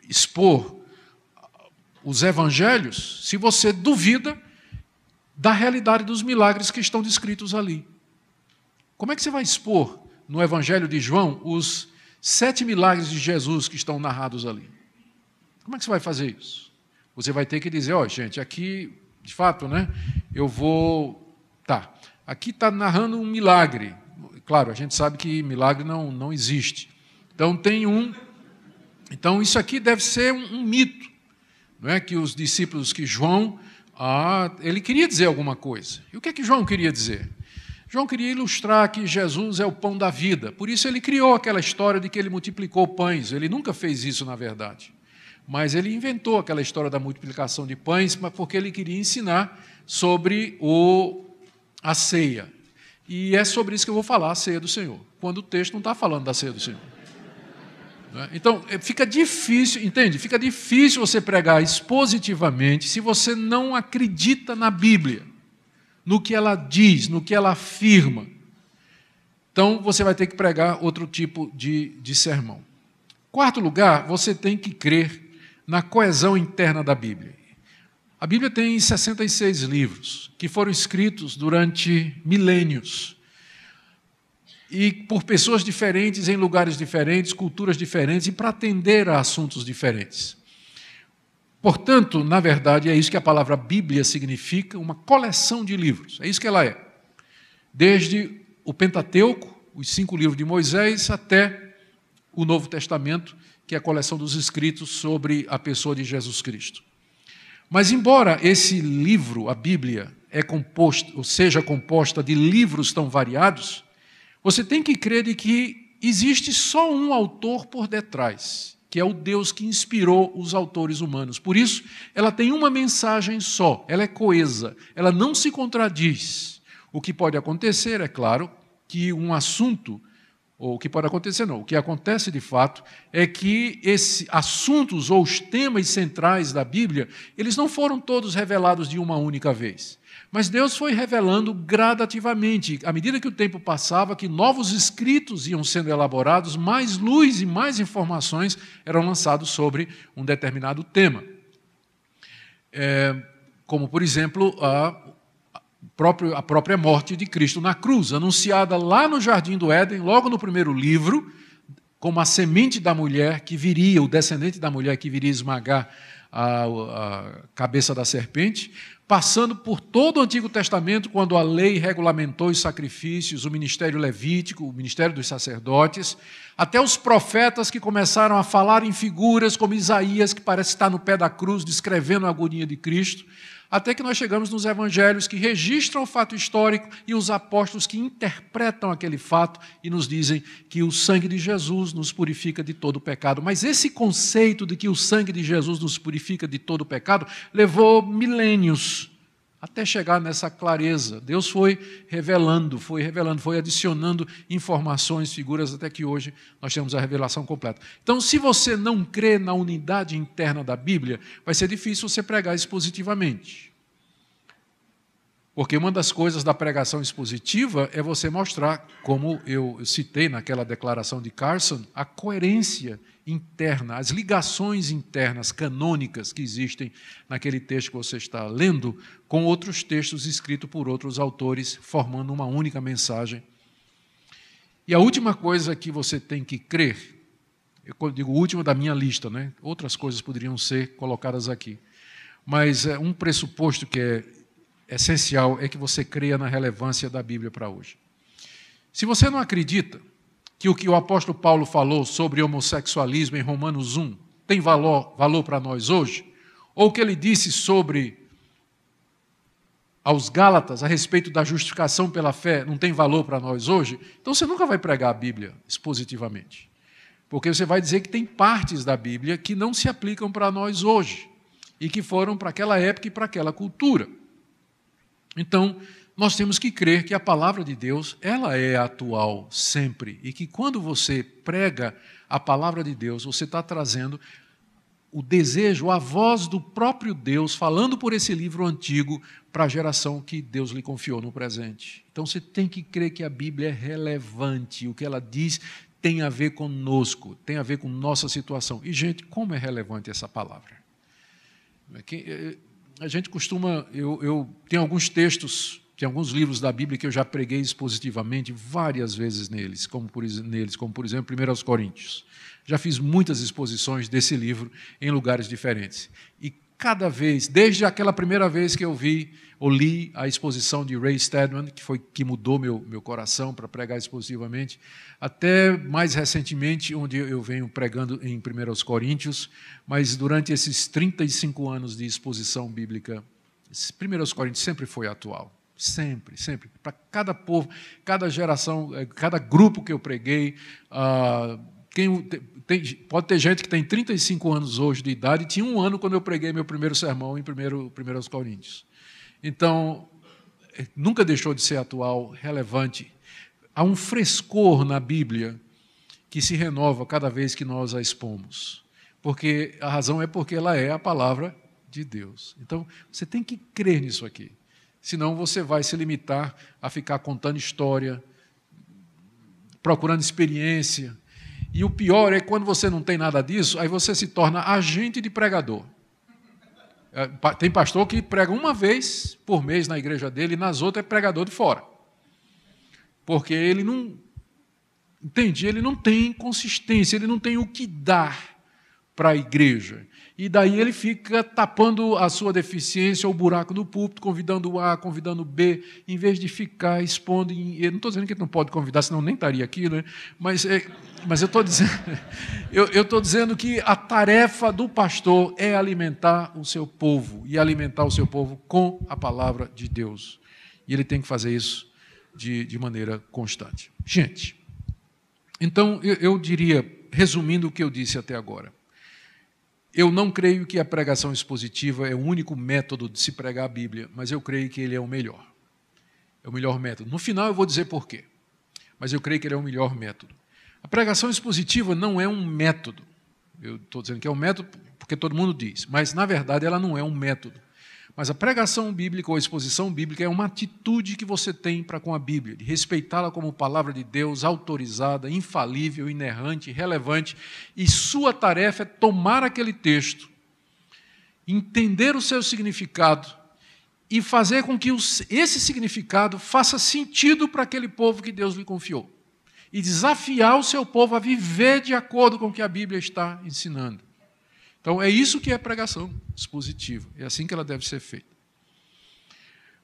expor os evangelhos se você duvida da realidade dos milagres que estão descritos ali. Como é que você vai expor no Evangelho de João os 7 milagres de Jesus que estão narrados ali? Como é que você vai fazer isso? Você vai ter que dizer, gente, aqui, de fato, né, aqui está narrando um milagre. Claro, a gente sabe que milagre não existe. Então, isso aqui deve ser um mito, não é? Que os discípulos, que João, ele queria dizer alguma coisa. E o que é que João queria dizer? João queria ilustrar que Jesus é o pão da vida. Por isso ele criou aquela história de que ele multiplicou pães. Ele nunca fez isso, na verdade. Mas ele inventou aquela história da multiplicação de pães, porque ele queria ensinar sobre a ceia. E é sobre isso que eu vou falar, a ceia do Senhor, quando o texto não está falando da ceia do Senhor. Então, fica difícil, entende? Fica difícil você pregar expositivamente se você não acredita na Bíblia, no que ela diz, no que ela afirma. Então, você vai ter que pregar outro tipo de sermão. Quarto lugar, você tem que crer na coesão interna da Bíblia. A Bíblia tem 66 livros, que foram escritos durante milênios, e por pessoas diferentes, em lugares diferentes, culturas diferentes, e para atender a assuntos diferentes. Portanto, na verdade, é isso que a palavra Bíblia significa, uma coleção de livros. É isso que ela é. Desde o Pentateuco, os 5 livros de Moisés, até o Novo Testamento, que é a coleção dos escritos sobre a pessoa de Jesus Cristo. Mas, embora esse livro, a Bíblia, seja composta de livros tão variados, você tem que crer de que existe só um autor por detrás, que é o Deus que inspirou os autores humanos. Por isso, ela tem uma mensagem só, ela é coesa, ela não se contradiz. O que pode acontecer, é claro, que um assunto, ou o que pode acontecer não, o que acontece de fato é que esses assuntos ou os temas centrais da Bíblia, eles não foram todos revelados de uma única vez. Mas Deus foi revelando gradativamente, à medida que o tempo passava, que novos escritos iam sendo elaborados, mais luz e mais informações eram lançados sobre um determinado tema. Como, por exemplo, a própria morte de Cristo na cruz, anunciada lá no Jardim do Éden, logo no primeiro livro, como a semente da mulher que viria, o descendente da mulher que viria esmagar a cabeça da serpente, passando por todo o Antigo Testamento, quando a lei regulamentou os sacrifícios, o ministério levítico, o ministério dos sacerdotes, até os profetas que começaram a falar em figuras, como Isaías, que parece estar no pé da cruz, descrevendo a agonia de Cristo, até que nós chegamos nos evangelhos que registram o fato histórico e os apóstolos que interpretam aquele fato e nos dizem que o sangue de Jesus nos purifica de todo o pecado. Mas esse conceito de que o sangue de Jesus nos purifica de todo o pecado levou milênios até chegar nessa clareza. Deus foi revelando, foi adicionando informações, figuras, até que hoje nós temos a revelação completa. Então, se você não crê na unidade interna da Bíblia, vai ser difícil você pregar expositivamente. Porque uma das coisas da pregação expositiva é você mostrar, como eu citei naquela declaração de Carson, a coerência interna, as ligações internas, canônicas que existem naquele texto que você está lendo, com outros textos escritos por outros autores, formando uma única mensagem. E a última coisa que você tem que crer Eu digo última da minha lista, né? Outras coisas poderiam ser colocadas aqui. Mas um pressuposto que é essencial é que você creia na relevância da Bíblia para hoje. Se você não acredita que o que o apóstolo Paulo falou sobre homossexualismo em Romanos 1 tem valor para nós hoje, ou o que ele disse sobre aos Gálatas a respeito da justificação pela fé não tem valor para nós hoje, então você nunca vai pregar a Bíblia expositivamente. Porque você vai dizer que tem partes da Bíblia que não se aplicam para nós hoje e que foram para aquela época e para aquela cultura. Então, nós temos que crer que a palavra de Deus, ela é atual sempre e que quando você prega a palavra de Deus, você está trazendo o desejo, a voz do próprio Deus, falando por esse livro antigo para a geração que Deus lhe confiou no presente. Então você tem que crer que a Bíblia é relevante, o que ela diz tem a ver conosco, tem a ver com nossa situação. E, gente, como é relevante essa palavra? A gente costuma... Eu tenho alguns textos, tem alguns livros da Bíblia que eu já preguei expositivamente várias vezes neles, como por exemplo, 1 Coríntios. Já fiz muitas exposições desse livro em lugares diferentes. E cada vez, desde aquela primeira vez que eu vi ou li a exposição de Ray Stedman, que mudou meu coração para pregar expositivamente, até mais recentemente, onde eu venho pregando em 1 Coríntios, mas durante esses 35 anos de exposição bíblica, 1 Coríntios sempre foi atual. Sempre, sempre. Para cada povo, cada geração, cada grupo que eu preguei, pode ter gente que tem 35 anos hoje de idade e tinha um ano quando eu preguei meu primeiro sermão em 1 Coríntios. Então, nunca deixou de ser atual, relevante. Há um frescor na Bíblia que se renova cada vez que nós a expomos. Porque a razão é porque ela é a palavra de Deus. Então, você tem que crer nisso aqui. Senão você vai se limitar a ficar contando história, procurando experiência. E o pior é que quando você não tem nada disso, aí você se torna agente de pregador. Tem pastor que prega uma vez por mês na igreja dele e nas outras é pregador de fora. Porque ele não... Entende? Ele não tem consistência, ele não tem o que dar para a igreja. E daí ele fica tapando a sua deficiência, o buraco do púlpito, convidando A, convidando B, em vez de ficar expondo... Eu não estou dizendo que ele não pode convidar, senão nem estaria aqui, né? Mas eu estou dizendo que a tarefa do pastor é alimentar o seu povo, e alimentar o seu povo com a palavra de Deus. E ele tem que fazer isso de maneira constante. Gente, então eu diria, resumindo o que eu disse até agora, eu não creio que a pregação expositiva é o único método de se pregar a Bíblia, mas eu creio que ele é o melhor. É o melhor método. No final eu vou dizer por quê, mas eu creio que ele é o melhor método. A pregação expositiva não é um método. Eu estou dizendo que é um método porque todo mundo diz, mas, na verdade, ela não é um método. Mas a pregação bíblica ou a exposição bíblica é uma atitude que você tem para com a Bíblia, de respeitá-la como palavra de Deus, autorizada, infalível, inerrante, relevante, e sua tarefa é tomar aquele texto, entender o seu significado e fazer com que esse significado faça sentido para aquele povo que Deus lhe confiou. E desafiar o seu povo a viver de acordo com o que a Bíblia está ensinando. Então, é isso que é pregação expositiva. É assim que ela deve ser feita.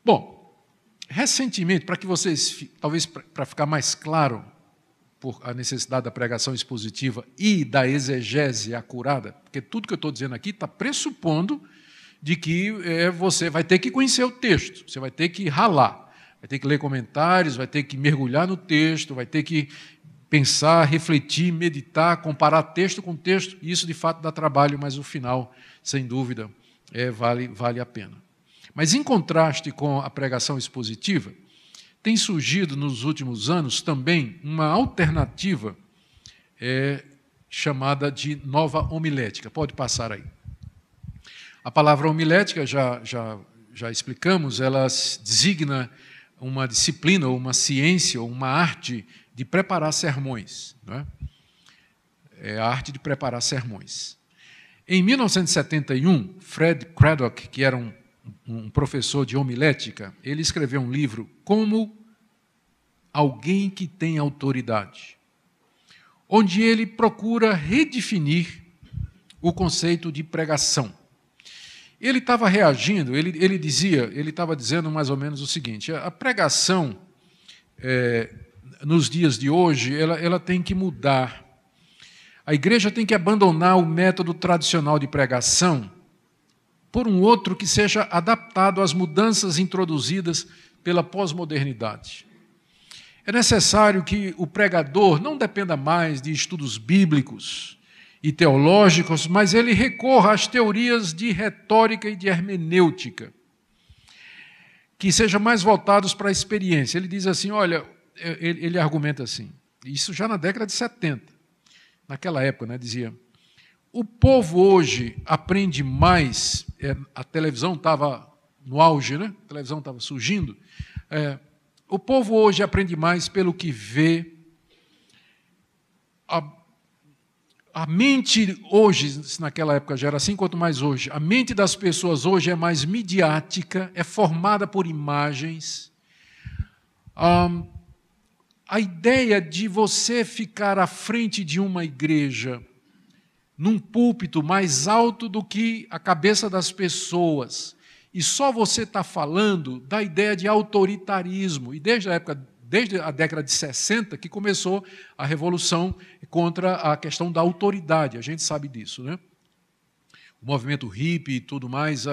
Bom, recentemente, para que vocês, talvez para ficar mais claro por a necessidade da pregação expositiva e da exegese acurada, porque tudo que eu estou dizendo aqui está pressupondo de que você vai ter que conhecer o texto, você vai ter que ralar, vai ter que ler comentários, vai ter que mergulhar no texto, vai ter que pensar, refletir, meditar, comparar texto com texto, e isso de fato dá trabalho, mas o final, sem dúvida, vale a pena. Mas em contraste com a pregação expositiva, tem surgido nos últimos anos também uma alternativa chamada de nova homilética. Pode passar aí. A palavra homilética, já explicamos, ela designa uma disciplina, ou uma ciência, ou uma arte de preparar sermões. Não é? É a arte de preparar sermões. Em 1971, Fred Craddock, que era um professor de homilética, ele escreveu um livro, Como Alguém que Tem Autoridade. onde ele procura redefinir o conceito de pregação. Ele estava reagindo, ele estava dizendo mais ou menos o seguinte: a pregação, nos dias de hoje, ela tem que mudar. A igreja tem que abandonar o método tradicional de pregação por um outro que seja adaptado às mudanças introduzidas pela pós-modernidade. É necessário que o pregador não dependa mais de estudos bíblicos e teológicos, mas ele recorra às teorias de retórica e de hermenêutica, que sejam mais voltados para a experiência. Ele diz assim, olha, ele argumenta assim, isso já na década de 70, naquela época, né, dizia, o povo hoje aprende mais, a televisão estava no auge, né? A televisão estava surgindo, o povo hoje aprende mais pelo que vê. A mente hoje, naquela época já era assim, quanto mais hoje, a mente das pessoas hoje é mais midiática, é formada por imagens. A ideia de você ficar à frente de uma igreja, num púlpito mais alto do que a cabeça das pessoas, e só você está falando da ideia de autoritarismo, e desde a década de 60, que começou a revolução contra a questão da autoridade, a gente sabe disso, né? O movimento hippie e tudo mais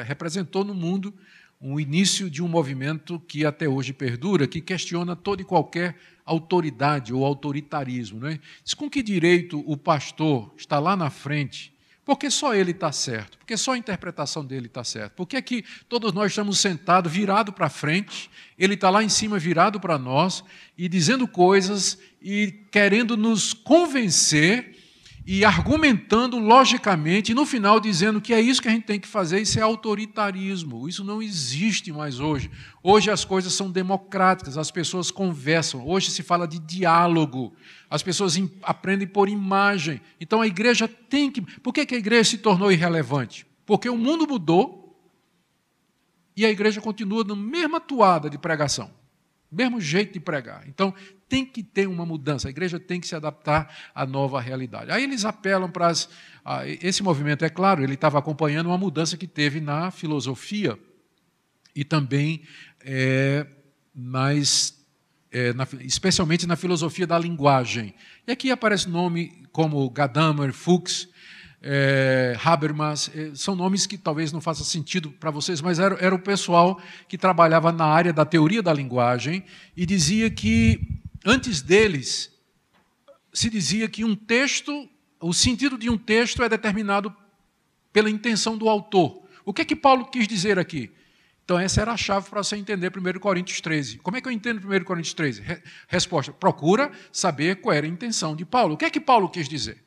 representou no mundo um início de um movimento que até hoje perdura, que questiona toda e qualquer autoridade ou autoritarismo, né? Diz, com que direito o pastor está lá na frente? Porque só ele está certo, porque só a interpretação dele está certa. Por que é que todos nós estamos sentados, virados para frente, ele está lá em cima virado para nós, e dizendo coisas, e querendo nos convencer, e argumentando logicamente, e no final dizendo que é isso que a gente tem que fazer, isso é autoritarismo, isso não existe mais hoje. Hoje as coisas são democráticas, as pessoas conversam, hoje se fala de diálogo, as pessoas aprendem por imagem. Então a igreja tem que... Por que a igreja se tornou irrelevante? Porque o mundo mudou e a igreja continua na mesma toada de pregação, mesmo jeito de pregar. Então tem que ter uma mudança, a igreja tem que se adaptar à nova realidade. Aí eles apelam para esse movimento, é claro, ele estava acompanhando uma mudança que teve na filosofia e também especialmente na filosofia da linguagem. E aqui aparece nome como Gadamer, Fuchs, Habermas, são nomes que talvez não façam sentido para vocês, mas era o pessoal que trabalhava na área da teoria da linguagem e dizia que, antes deles, se dizia que um texto, o sentido de um texto é determinado pela intenção do autor. O que é que Paulo quis dizer aqui? Então, essa era a chave para você entender 1 Coríntios 13. Como é que eu entendo 1 Coríntios 13? Resposta, procura saber qual era a intenção de Paulo. O que é que Paulo quis dizer?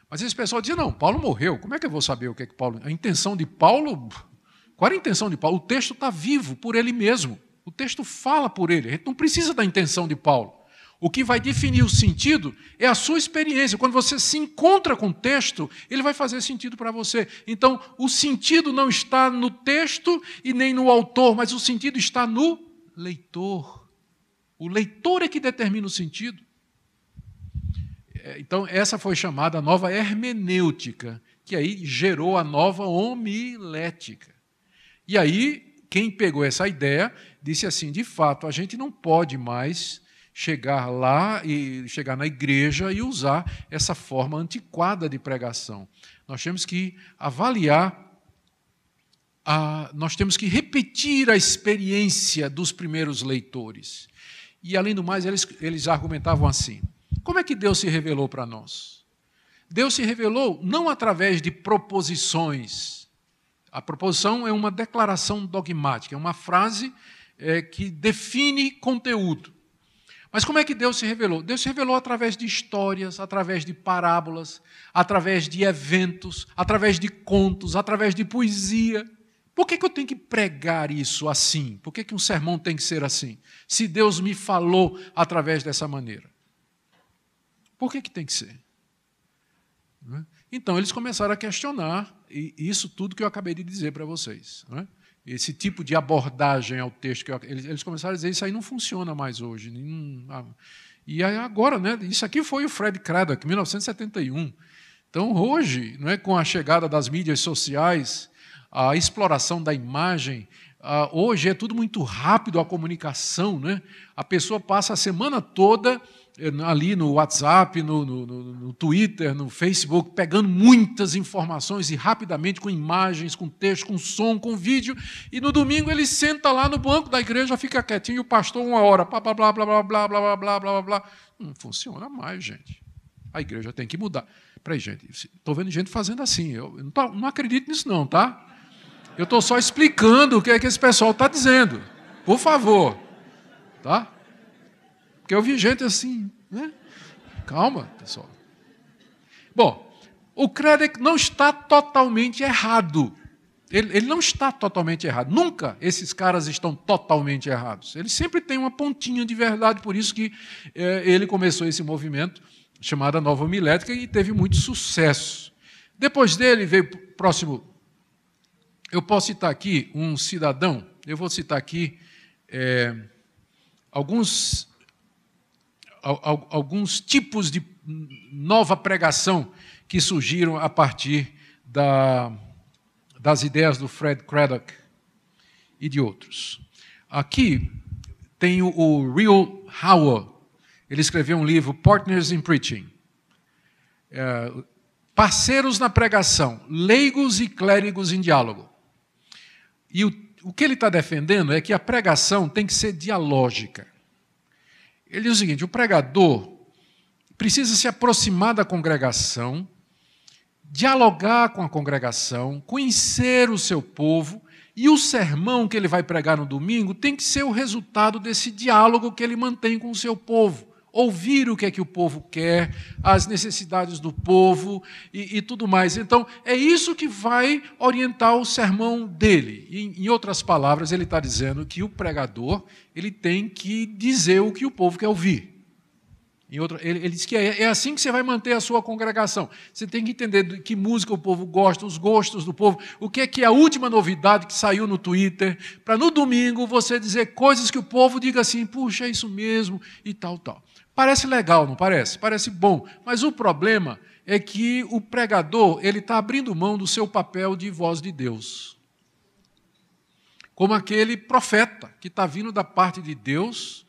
Mas esse pessoal dizia, não, Paulo morreu, como é que eu vou saber o que é que Paulo... A intenção de Paulo... Qual era a intenção de Paulo? O texto está vivo por ele mesmo. O texto fala por ele. A gente não precisa da intenção de Paulo. O que vai definir o sentido é a sua experiência. Quando você se encontra com o texto, ele vai fazer sentido para você. Então, o sentido não está no texto e nem no autor, mas o sentido está no leitor. O leitor é que determina o sentido. Então, essa foi chamada a nova hermenêutica, que aí gerou a nova homilética. E aí, quem pegou essa ideia, disse assim, de fato, a gente não pode mais chegar lá e chegar na igreja e usar essa forma antiquada de pregação. Nós temos que avaliar, nós temos que repetir a experiência dos primeiros leitores. E, além do mais, eles argumentavam assim, como é que Deus se revelou para nós? Deus se revelou não através de proposições. A proposição é uma declaração dogmática, é uma frase que define conteúdo. Mas como é que Deus se revelou? Deus se revelou através de histórias, através de parábolas, através de eventos, através de contos, através de poesia. Por que eu tenho que pregar isso assim? Por que um sermão tem que ser assim? Se Deus me falou através dessa maneira. Por que tem que ser? Então, eles começaram a questionar isso tudo que eu acabei de dizer para vocês. Esse tipo de abordagem ao texto, eles começaram a dizer, isso aí não funciona mais hoje. E agora, né, isso aqui foi o Fred Craddock, 1971. Então, hoje, não é, com a chegada das mídias sociais, a exploração da imagem, hoje é tudo muito rápido, a comunicação. Né? A pessoa passa a semana toda ali no WhatsApp, no Twitter, no Facebook, pegando muitas informações e rapidamente com imagens, com texto, com som, com vídeo, e no domingo ele senta lá no banco da igreja, fica quietinho, e o pastor 1 hora, blá, blá, blá, blá, blá, blá, blá, blá, blá, blá. Não funciona mais, gente. A igreja tem que mudar. Peraí, gente, estou vendo gente fazendo assim, eu não acredito nisso não, tá? Eu estou só explicando o que é que esse pessoal está dizendo. Por favor. Tá? Porque eu vi gente assim, né? Calma, pessoal. Bom, o Craddock não está totalmente errado. Ele não está totalmente errado. Nunca esses caras estão totalmente errados. Ele sempre tem uma pontinha de verdade, por isso que ele começou esse movimento chamado Nova Homilética e teve muito sucesso. Depois dele veio o próximo. Eu posso citar aqui um cidadão, eu vou citar aqui alguns tipos de nova pregação que surgiram a partir das ideias do Fred Craddock e de outros. Aqui tem o Real Howard. Ele escreveu um livro, Partners in Preaching. Parceiros na pregação, leigos e clérigos em diálogo. E o que ele está defendendo é que a pregação tem que ser dialógica. Ele diz o seguinte, o pregador precisa se aproximar da congregação, dialogar com a congregação, conhecer o seu povo, e o sermão que ele vai pregar no domingo tem que ser o resultado desse diálogo que ele mantém com o seu povo. Ouvir o que é que o povo quer, as necessidades do povo e tudo mais. Então, é isso que vai orientar o sermão dele. Em outras palavras, ele está dizendo que o pregador ele tem que dizer o que o povo quer ouvir. Ele diz que é assim que você vai manter a sua congregação. Você tem que entender que música o povo gosta, os gostos do povo, o que é a última novidade que saiu no Twitter, para no domingo você dizer coisas que o povo diga assim, puxa, é isso mesmo, e tal, tal. Parece legal, não parece? Parece bom, mas o problema é que o pregador ele está abrindo mão do seu papel de voz de Deus. Como aquele profeta que está vindo da parte de Deus,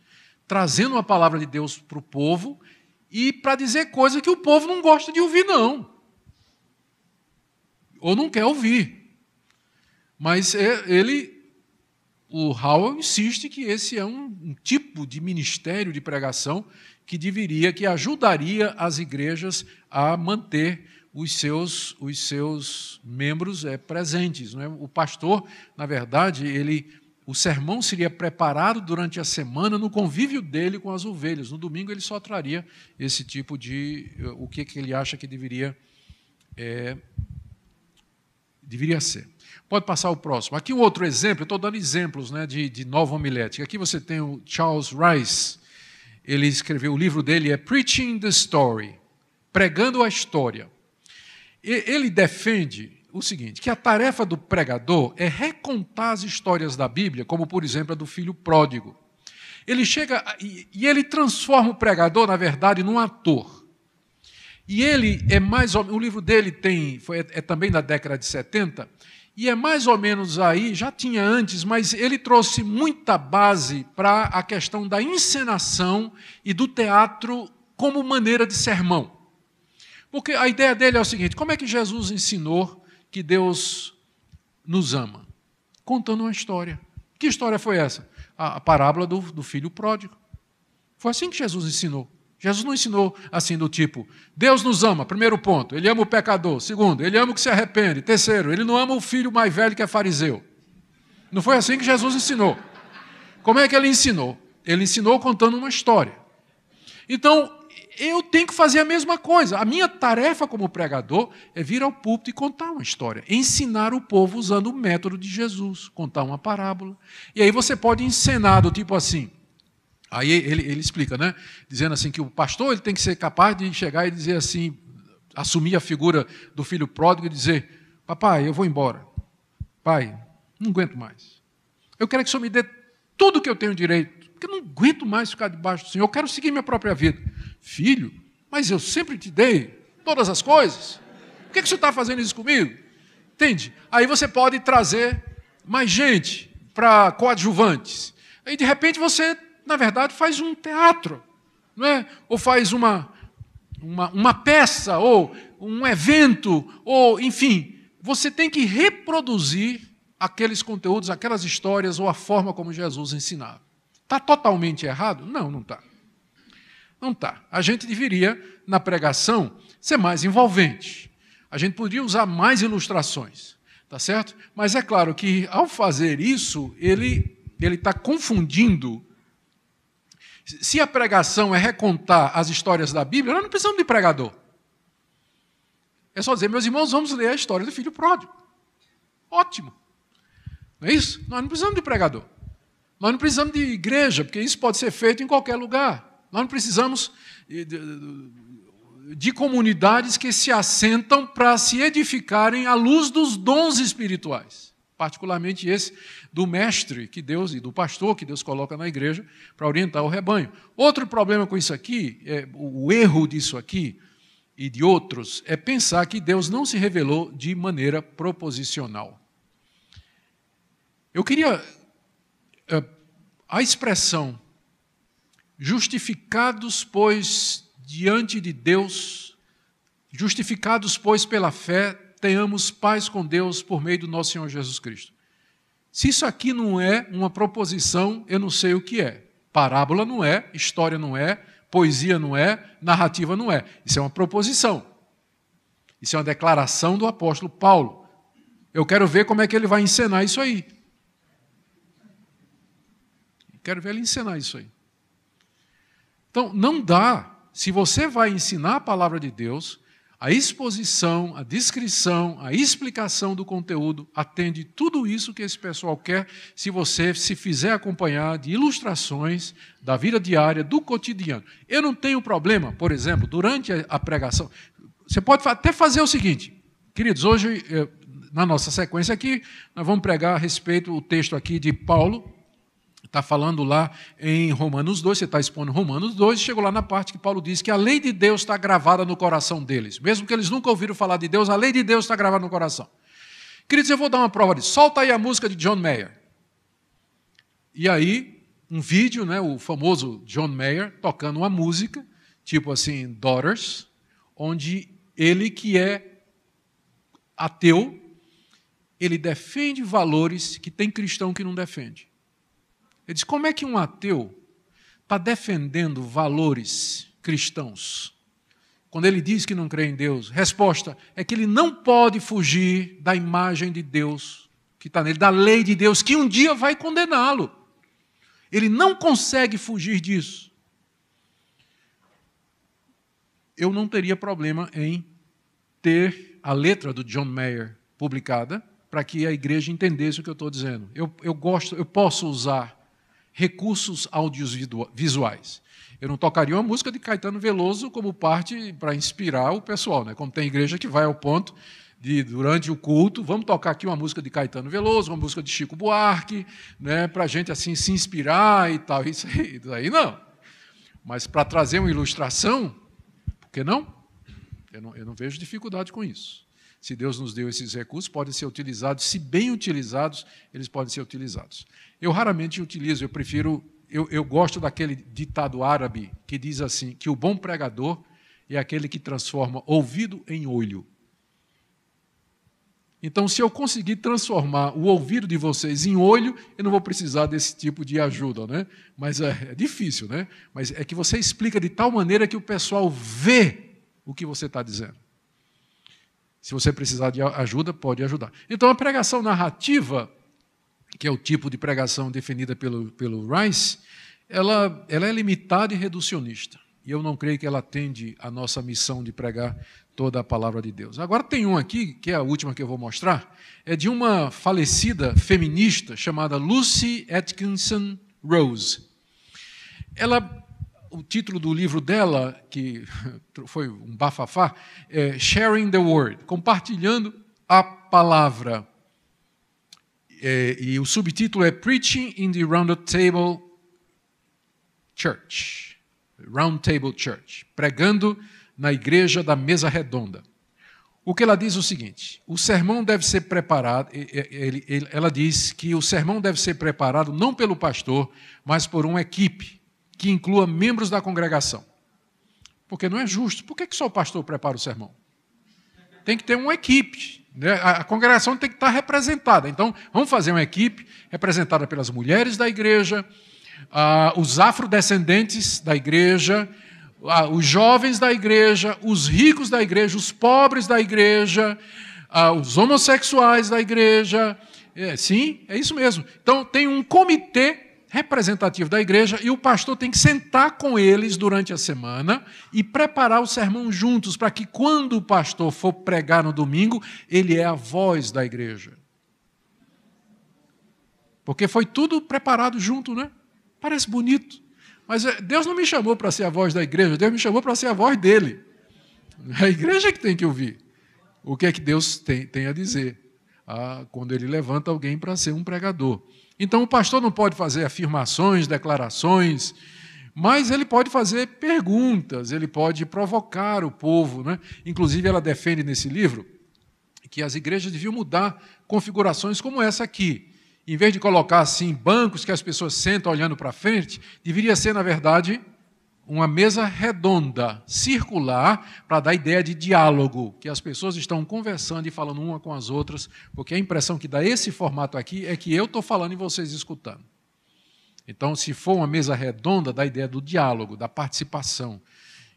trazendo uma palavra de Deus para o povo e para dizer coisas que o povo não gosta de ouvir, não. Ou não quer ouvir. Mas o Howell insiste que esse é um tipo de ministério de pregação que ajudaria as igrejas a manter os seus membros presentes. Não é? O pastor, na verdade, o sermão seria preparado durante a semana no convívio dele com as ovelhas. No domingo ele só traria esse tipo de o que ele acha que deveria ser. Pode passar o próximo. Aqui um outro exemplo, eu estou dando exemplos, né, de nova homilética. Aqui você tem o Charles Rice, ele escreveu, o livro dele é Preaching the Story, Pregando a História. Ele defende o seguinte, que a tarefa do pregador é recontar as histórias da Bíblia, como, por exemplo, a do filho pródigo. Ele chega e ele transforma o pregador, na verdade, num ator. E ele o livro dele é também da década de 70, e é mais ou menos aí, já tinha antes, mas ele trouxe muita base para a questão da encenação e do teatro como maneira de sermão. Porque a ideia dele é o seguinte, como é que Jesus ensinou que Deus nos ama? Contando uma história. Que história foi essa? A parábola do filho pródigo. Foi assim que Jesus ensinou. Jesus não ensinou assim do tipo, Deus nos ama, primeiro ponto, ele ama o pecador, segundo, ele ama o que se arrepende, terceiro, ele não ama o filho mais velho que é fariseu. Não foi assim que Jesus ensinou. Como é que ele ensinou? Ele ensinou contando uma história. Então, eu tenho que fazer a mesma coisa. A minha tarefa como pregador é vir ao púlpito e contar uma história, ensinar o povo usando o método de Jesus, contar uma parábola. E aí você pode encenar do tipo assim. Aí ele explica, né? Dizendo assim que o pastor ele tem que ser capaz de chegar e dizer assim, assumir a figura do filho pródigo e dizer, papai, eu vou embora. Pai, não aguento mais. Eu quero que o senhor me dê tudo que eu tenho direito, porque eu não aguento mais ficar debaixo do Senhor, eu quero seguir minha própria vida. Filho, mas eu sempre te dei todas as coisas. Por que o senhor está fazendo isso comigo? Entende? Aí você pode trazer mais gente para coadjuvantes. Aí, de repente, você, na verdade, faz um teatro, não é? Ou faz uma peça, ou um evento, ou, enfim, você tem que reproduzir aqueles conteúdos, aquelas histórias, ou a forma como Jesus ensinava. Está totalmente errado? Não, não está. Não está. A gente deveria, na pregação, ser mais envolvente. A gente poderia usar mais ilustrações, tá certo? Mas é claro que, ao fazer isso, ele está confundindo. Se a pregação é recontar as histórias da Bíblia, nós não precisamos de pregador. É só dizer, meus irmãos, vamos ler a história do filho pródigo. Ótimo. Não é isso? Nós não precisamos de pregador. Nós não precisamos de igreja, porque isso pode ser feito em qualquer lugar. Nós não precisamos de comunidades que se assentam para se edificarem à luz dos dons espirituais. Particularmente esse do mestre que Deus e do pastor que Deus coloca na igreja para orientar o rebanho. Outro problema com isso aqui, o erro disso aqui e de outros, é pensar que Deus não se revelou de maneira proposicional. Eu queria... A expressão justificados, pois, diante de Deus, justificados, pois, pela fé, tenhamos paz com Deus por meio do nosso Senhor Jesus Cristo. Se isso aqui não é uma proposição, eu não sei o que é. Parábola não é, história não é, poesia não é, narrativa não é. Isso é uma proposição. Isso é uma declaração do apóstolo Paulo. Eu quero ver como é que ele vai encenar isso aí. Quero ver ele ensinar isso aí. Então, não dá, se você vai ensinar a palavra de Deus, a exposição, a descrição, a explicação do conteúdo atende tudo isso que esse pessoal quer, se você se fizer acompanhar de ilustrações da vida diária, do cotidiano. Eu não tenho problema, por exemplo, durante a pregação, você pode até fazer o seguinte, queridos, hoje, na nossa sequência aqui, nós vamos pregar a respeito, o texto aqui de Paulo, está falando lá em Romanos 2, você está expondo Romanos 2, chegou lá na parte que Paulo diz que a lei de Deus está gravada no coração deles. Mesmo que eles nunca ouviram falar de Deus, a lei de Deus está gravada no coração. Queridos, eu vou dar uma prova disso. Solta aí a música de John Mayer. E aí, um vídeo, né, o famoso John Mayer, tocando uma música, tipo assim, Daughters, onde ele, que é ateu, ele defende valores que tem cristão que não defende. Ele diz, como é que um ateu está defendendo valores cristãos? Quando ele diz que não crê em Deus, resposta é que ele não pode fugir da imagem de Deus que está nele, da lei de Deus, que um dia vai condená-lo. Ele não consegue fugir disso. Eu não teria problema em ter a letra do John Mayer publicada para que a igreja entendesse o que eu estou dizendo. Eu posso usar recursos audiovisuais. Eu não tocaria uma música de Caetano Veloso como parte para inspirar o pessoal, né? Como tem igreja que vai ao ponto de, durante o culto, vamos tocar aqui uma música de Caetano Veloso, uma música de Chico Buarque, né? Para a gente assim se inspirar e tal. Isso aí não. Mas para trazer uma ilustração, por que não? Eu não vejo dificuldade com isso. Se Deus nos deu esses recursos, podem ser utilizados, se bem utilizados, eles podem ser utilizados. Eu raramente utilizo, eu gosto daquele ditado árabe que diz assim, que o bom pregador é aquele que transforma ouvido em olho. Então, se eu conseguir transformar o ouvido de vocês em olho, eu não vou precisar desse tipo de ajuda, né? Mas é difícil, né? Mas é que você explica de tal maneira que o pessoal vê o que você está dizendo. Se você precisar de ajuda, pode ajudar. Então, a pregação narrativa, que é o tipo de pregação definida pelo Rice, ela é limitada e reducionista. E eu não creio que ela atende à nossa missão de pregar toda a palavra de Deus. Agora tem um aqui, que é a última que eu vou mostrar, é de uma falecida feminista chamada Lucy Atkinson Rose. O título do livro dela, que foi um bafafá, é Sharing the Word, compartilhando a palavra. E o subtítulo é Preaching in the Rounded Table Church, Round Table Church, pregando na igreja da mesa redonda. O que ela diz é o seguinte: o sermão deve ser preparado, ela diz que o sermão deve ser preparado não pelo pastor, mas por uma equipe que inclua membros da congregação. Porque não é justo. Por que só o pastor prepara o sermão? Tem que ter uma equipe, né? A congregação tem que estar representada. Então, vamos fazer uma equipe representada pelas mulheres da igreja, os afrodescendentes da igreja, os jovens da igreja, os ricos da igreja, os pobres da igreja, os homossexuais da igreja. Sim, é isso mesmo. Então, tem um comitê representativo da igreja e o pastor tem que sentar com eles durante a semana e preparar o sermão juntos, para que quando o pastor for pregar no domingo, ele é a voz da igreja. Porque foi tudo preparado junto, né? Parece bonito. Mas Deus não me chamou para ser a voz da igreja, Deus me chamou para ser a voz dele. É a igreja que tem que ouvir o que é que Deus tem a dizer quando ele levanta alguém para ser um pregador. Então, o pastor não pode fazer afirmações, declarações, mas ele pode fazer perguntas, ele pode provocar o povo, né? Inclusive, ela defende nesse livro que as igrejas deviam mudar configurações como essa aqui. Em vez de colocar assim bancos que as pessoas sentam olhando para frente, deveria ser, na verdade, uma mesa redonda, circular, para dar ideia de diálogo, que as pessoas estão conversando e falando uma com as outras, porque a impressão que dá esse formato aqui é que eu estou falando e vocês escutando. Então, se for uma mesa redonda, dá a ideia do diálogo, da participação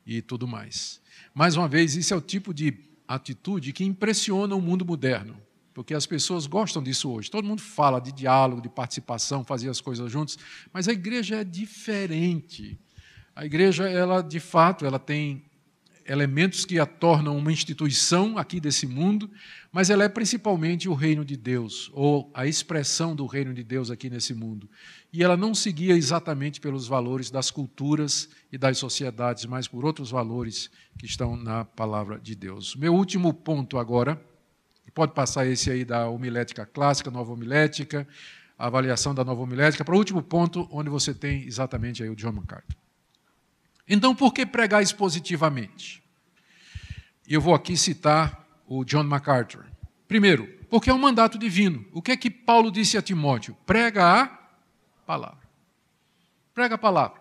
e tudo mais. Mais uma vez, isso é o tipo de atitude que impressiona o mundo moderno, porque as pessoas gostam disso hoje. Todo mundo fala de diálogo, de participação, fazer as coisas juntos, mas a igreja é diferente. A igreja, ela, de fato, ela tem elementos que a tornam uma instituição aqui desse mundo, mas ela é principalmente o reino de Deus, ou a expressão do reino de Deus aqui nesse mundo. E ela não seguia exatamente pelos valores das culturas e das sociedades, mas por outros valores que estão na palavra de Deus. Meu último ponto agora, pode passar esse aí da homilética clássica, nova homilética, a avaliação da nova homilética, para o último ponto, onde você tem exatamente aí o John MacArthur. Então, por que pregar expositivamente? Eu vou aqui citar o John MacArthur. Primeiro, porque é um mandato divino. O que é que Paulo disse a Timóteo? Prega a palavra. Prega a palavra.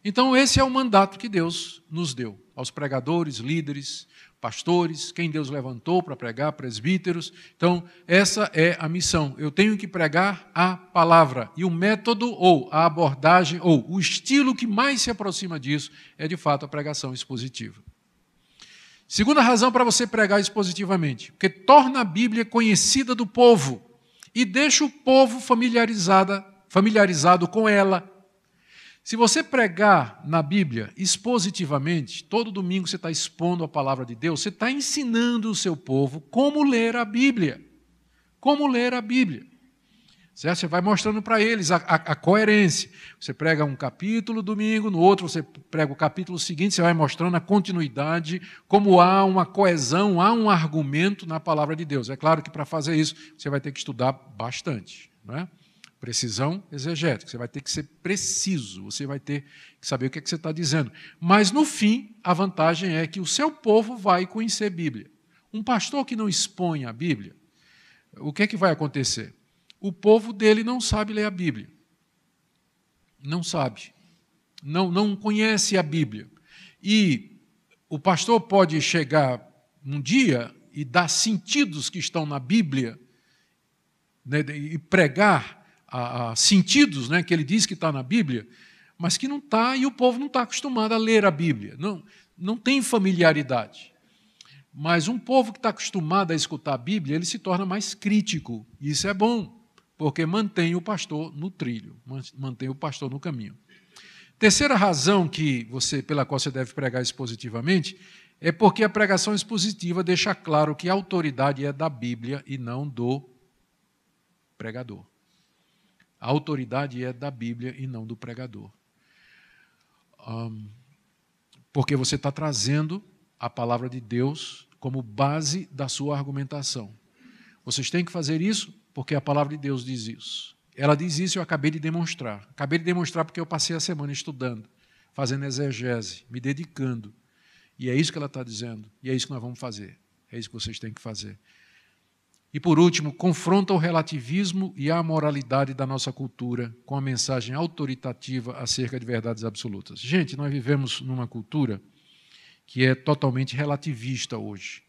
Então, esse é o mandato que Deus nos deu aos pregadores, líderes, pastores, quem Deus levantou para pregar, presbíteros. Então, essa é a missão. Eu tenho que pregar a palavra. E o método, ou a abordagem, ou o estilo que mais se aproxima disso é, de fato, a pregação expositiva. Segunda razão para você pregar expositivamente, porque torna a Bíblia conhecida do povo e deixa o povo familiarizado com ela. Se você pregar na Bíblia expositivamente, todo domingo você está expondo a palavra de Deus, você está ensinando o seu povo como ler a Bíblia. Como ler a Bíblia. Certo? Você vai mostrando para eles a coerência. Você prega um capítulo domingo, no outro você prega o capítulo seguinte, você vai mostrando a continuidade, como há uma coesão, há um argumento na palavra de Deus. É claro que para fazer isso você vai ter que estudar bastante, não é? Precisão exegética, você vai ter que ser preciso, você vai ter que saber o que é que você está dizendo. Mas, no fim, a vantagem é que o seu povo vai conhecer a Bíblia. Um pastor que não expõe a Bíblia, o que é que vai acontecer? O povo dele não sabe ler a Bíblia. Não sabe. Não conhece a Bíblia. E o pastor pode chegar um dia e dar sentidos que estão na Bíblia, né, e pregar sentidos, né, que ele diz que está na Bíblia, mas que não está, e o povo não está acostumado a ler a Bíblia, não tem familiaridade. Mas um povo que está acostumado a escutar a Bíblia, ele se torna mais crítico, e isso é bom, porque mantém o pastor no trilho, mantém o pastor no caminho. Terceira razão pela qual você deve pregar expositivamente é porque a pregação expositiva deixa claro que a autoridade é da Bíblia e não do pregador. A autoridade é da Bíblia e não do pregador. Porque você está trazendo a palavra de Deus como base da sua argumentação. Vocês têm que fazer isso porque a palavra de Deus diz isso. ela diz isso, eu acabei de demonstrar. Acabei de demonstrar porque eu passei a semana estudando, fazendo exegese, me dedicando. E é isso que ela está dizendo, e é isso que nós vamos fazer. É isso que vocês têm que fazer. E, por último, confronta o relativismo e a amoralidade da nossa cultura com a mensagem autoritativa acerca de verdades absolutas. Gente, nós vivemos numa cultura que é totalmente relativista hoje.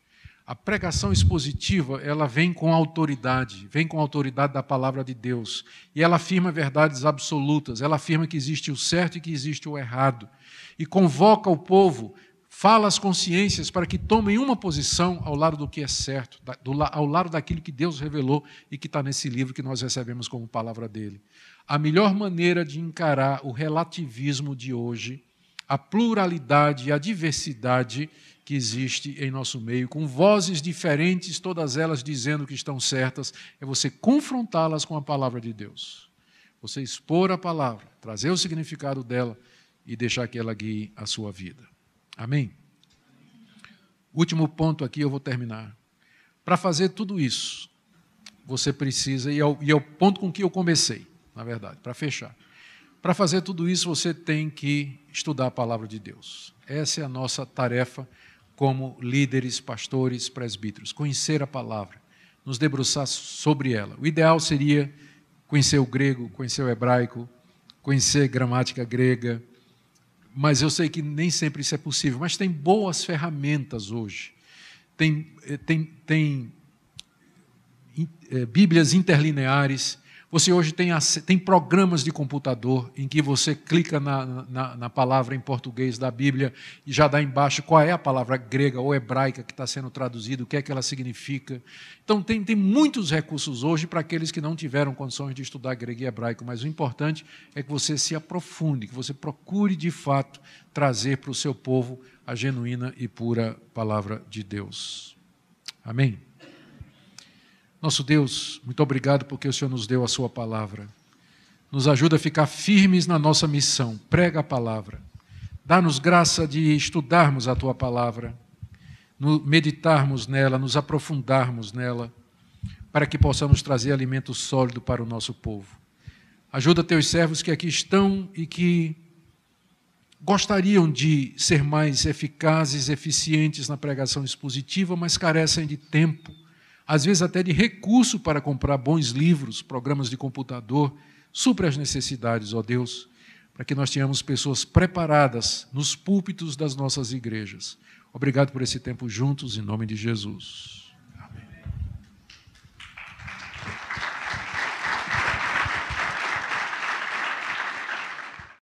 A pregação expositiva, ela vem com a autoridade da palavra de Deus, e ela afirma verdades absolutas, ela afirma que existe o certo e que existe o errado, e convoca o povo, fala às consciências para que tomem uma posição ao lado do que é certo, ao lado daquilo que Deus revelou e que está nesse livro que nós recebemos como palavra dele. A melhor maneira de encarar o relativismo de hoje, a pluralidade e a diversidade que existe em nosso meio, com vozes diferentes, todas elas dizendo que estão certas, é você confrontá-las com a palavra de Deus. Você expor a palavra, trazer o significado dela e deixar que ela guie a sua vida. Amém? Último ponto aqui, eu vou terminar. Para fazer tudo isso, você precisa, e é o ponto com que eu comecei, na verdade, para fechar. Para fazer tudo isso, você tem que estudar a palavra de Deus. Essa é a nossa tarefa como líderes, pastores, presbíteros. Conhecer a palavra, nos debruçar sobre ela. O ideal seria conhecer o grego, conhecer o hebraico, conhecer gramática grega, mas eu sei que nem sempre isso é possível. Mas tem boas ferramentas hoje. Tem Bíblias interlineares. Você hoje tem programas de computador em que você clica na palavra em português da Bíblia e já dá embaixo qual é a palavra grega ou hebraica que está sendo traduzida, o que é que ela significa. Então, tem muitos recursos hoje para aqueles que não tiveram condições de estudar grego e hebraico, mas o importante é que você se aprofunde, que você procure, de fato, trazer para o seu povo a genuína e pura palavra de Deus. Amém? Nosso Deus, muito obrigado porque o Senhor nos deu a sua palavra. Nos ajuda a ficar firmes na nossa missão. Prega a palavra. Dá-nos graça de estudarmos a tua palavra, meditarmos nela, nos aprofundarmos nela, para que possamos trazer alimento sólido para o nosso povo. Ajuda teus servos que aqui estão e que gostariam de ser mais eficazes, eficientes na pregação expositiva, mas carecem de tempo, às vezes até de recurso para comprar bons livros, programas de computador. Supre as necessidades, ó Deus, para que nós tenhamos pessoas preparadas nos púlpitos das nossas igrejas. Obrigado por esse tempo juntos, em nome de Jesus.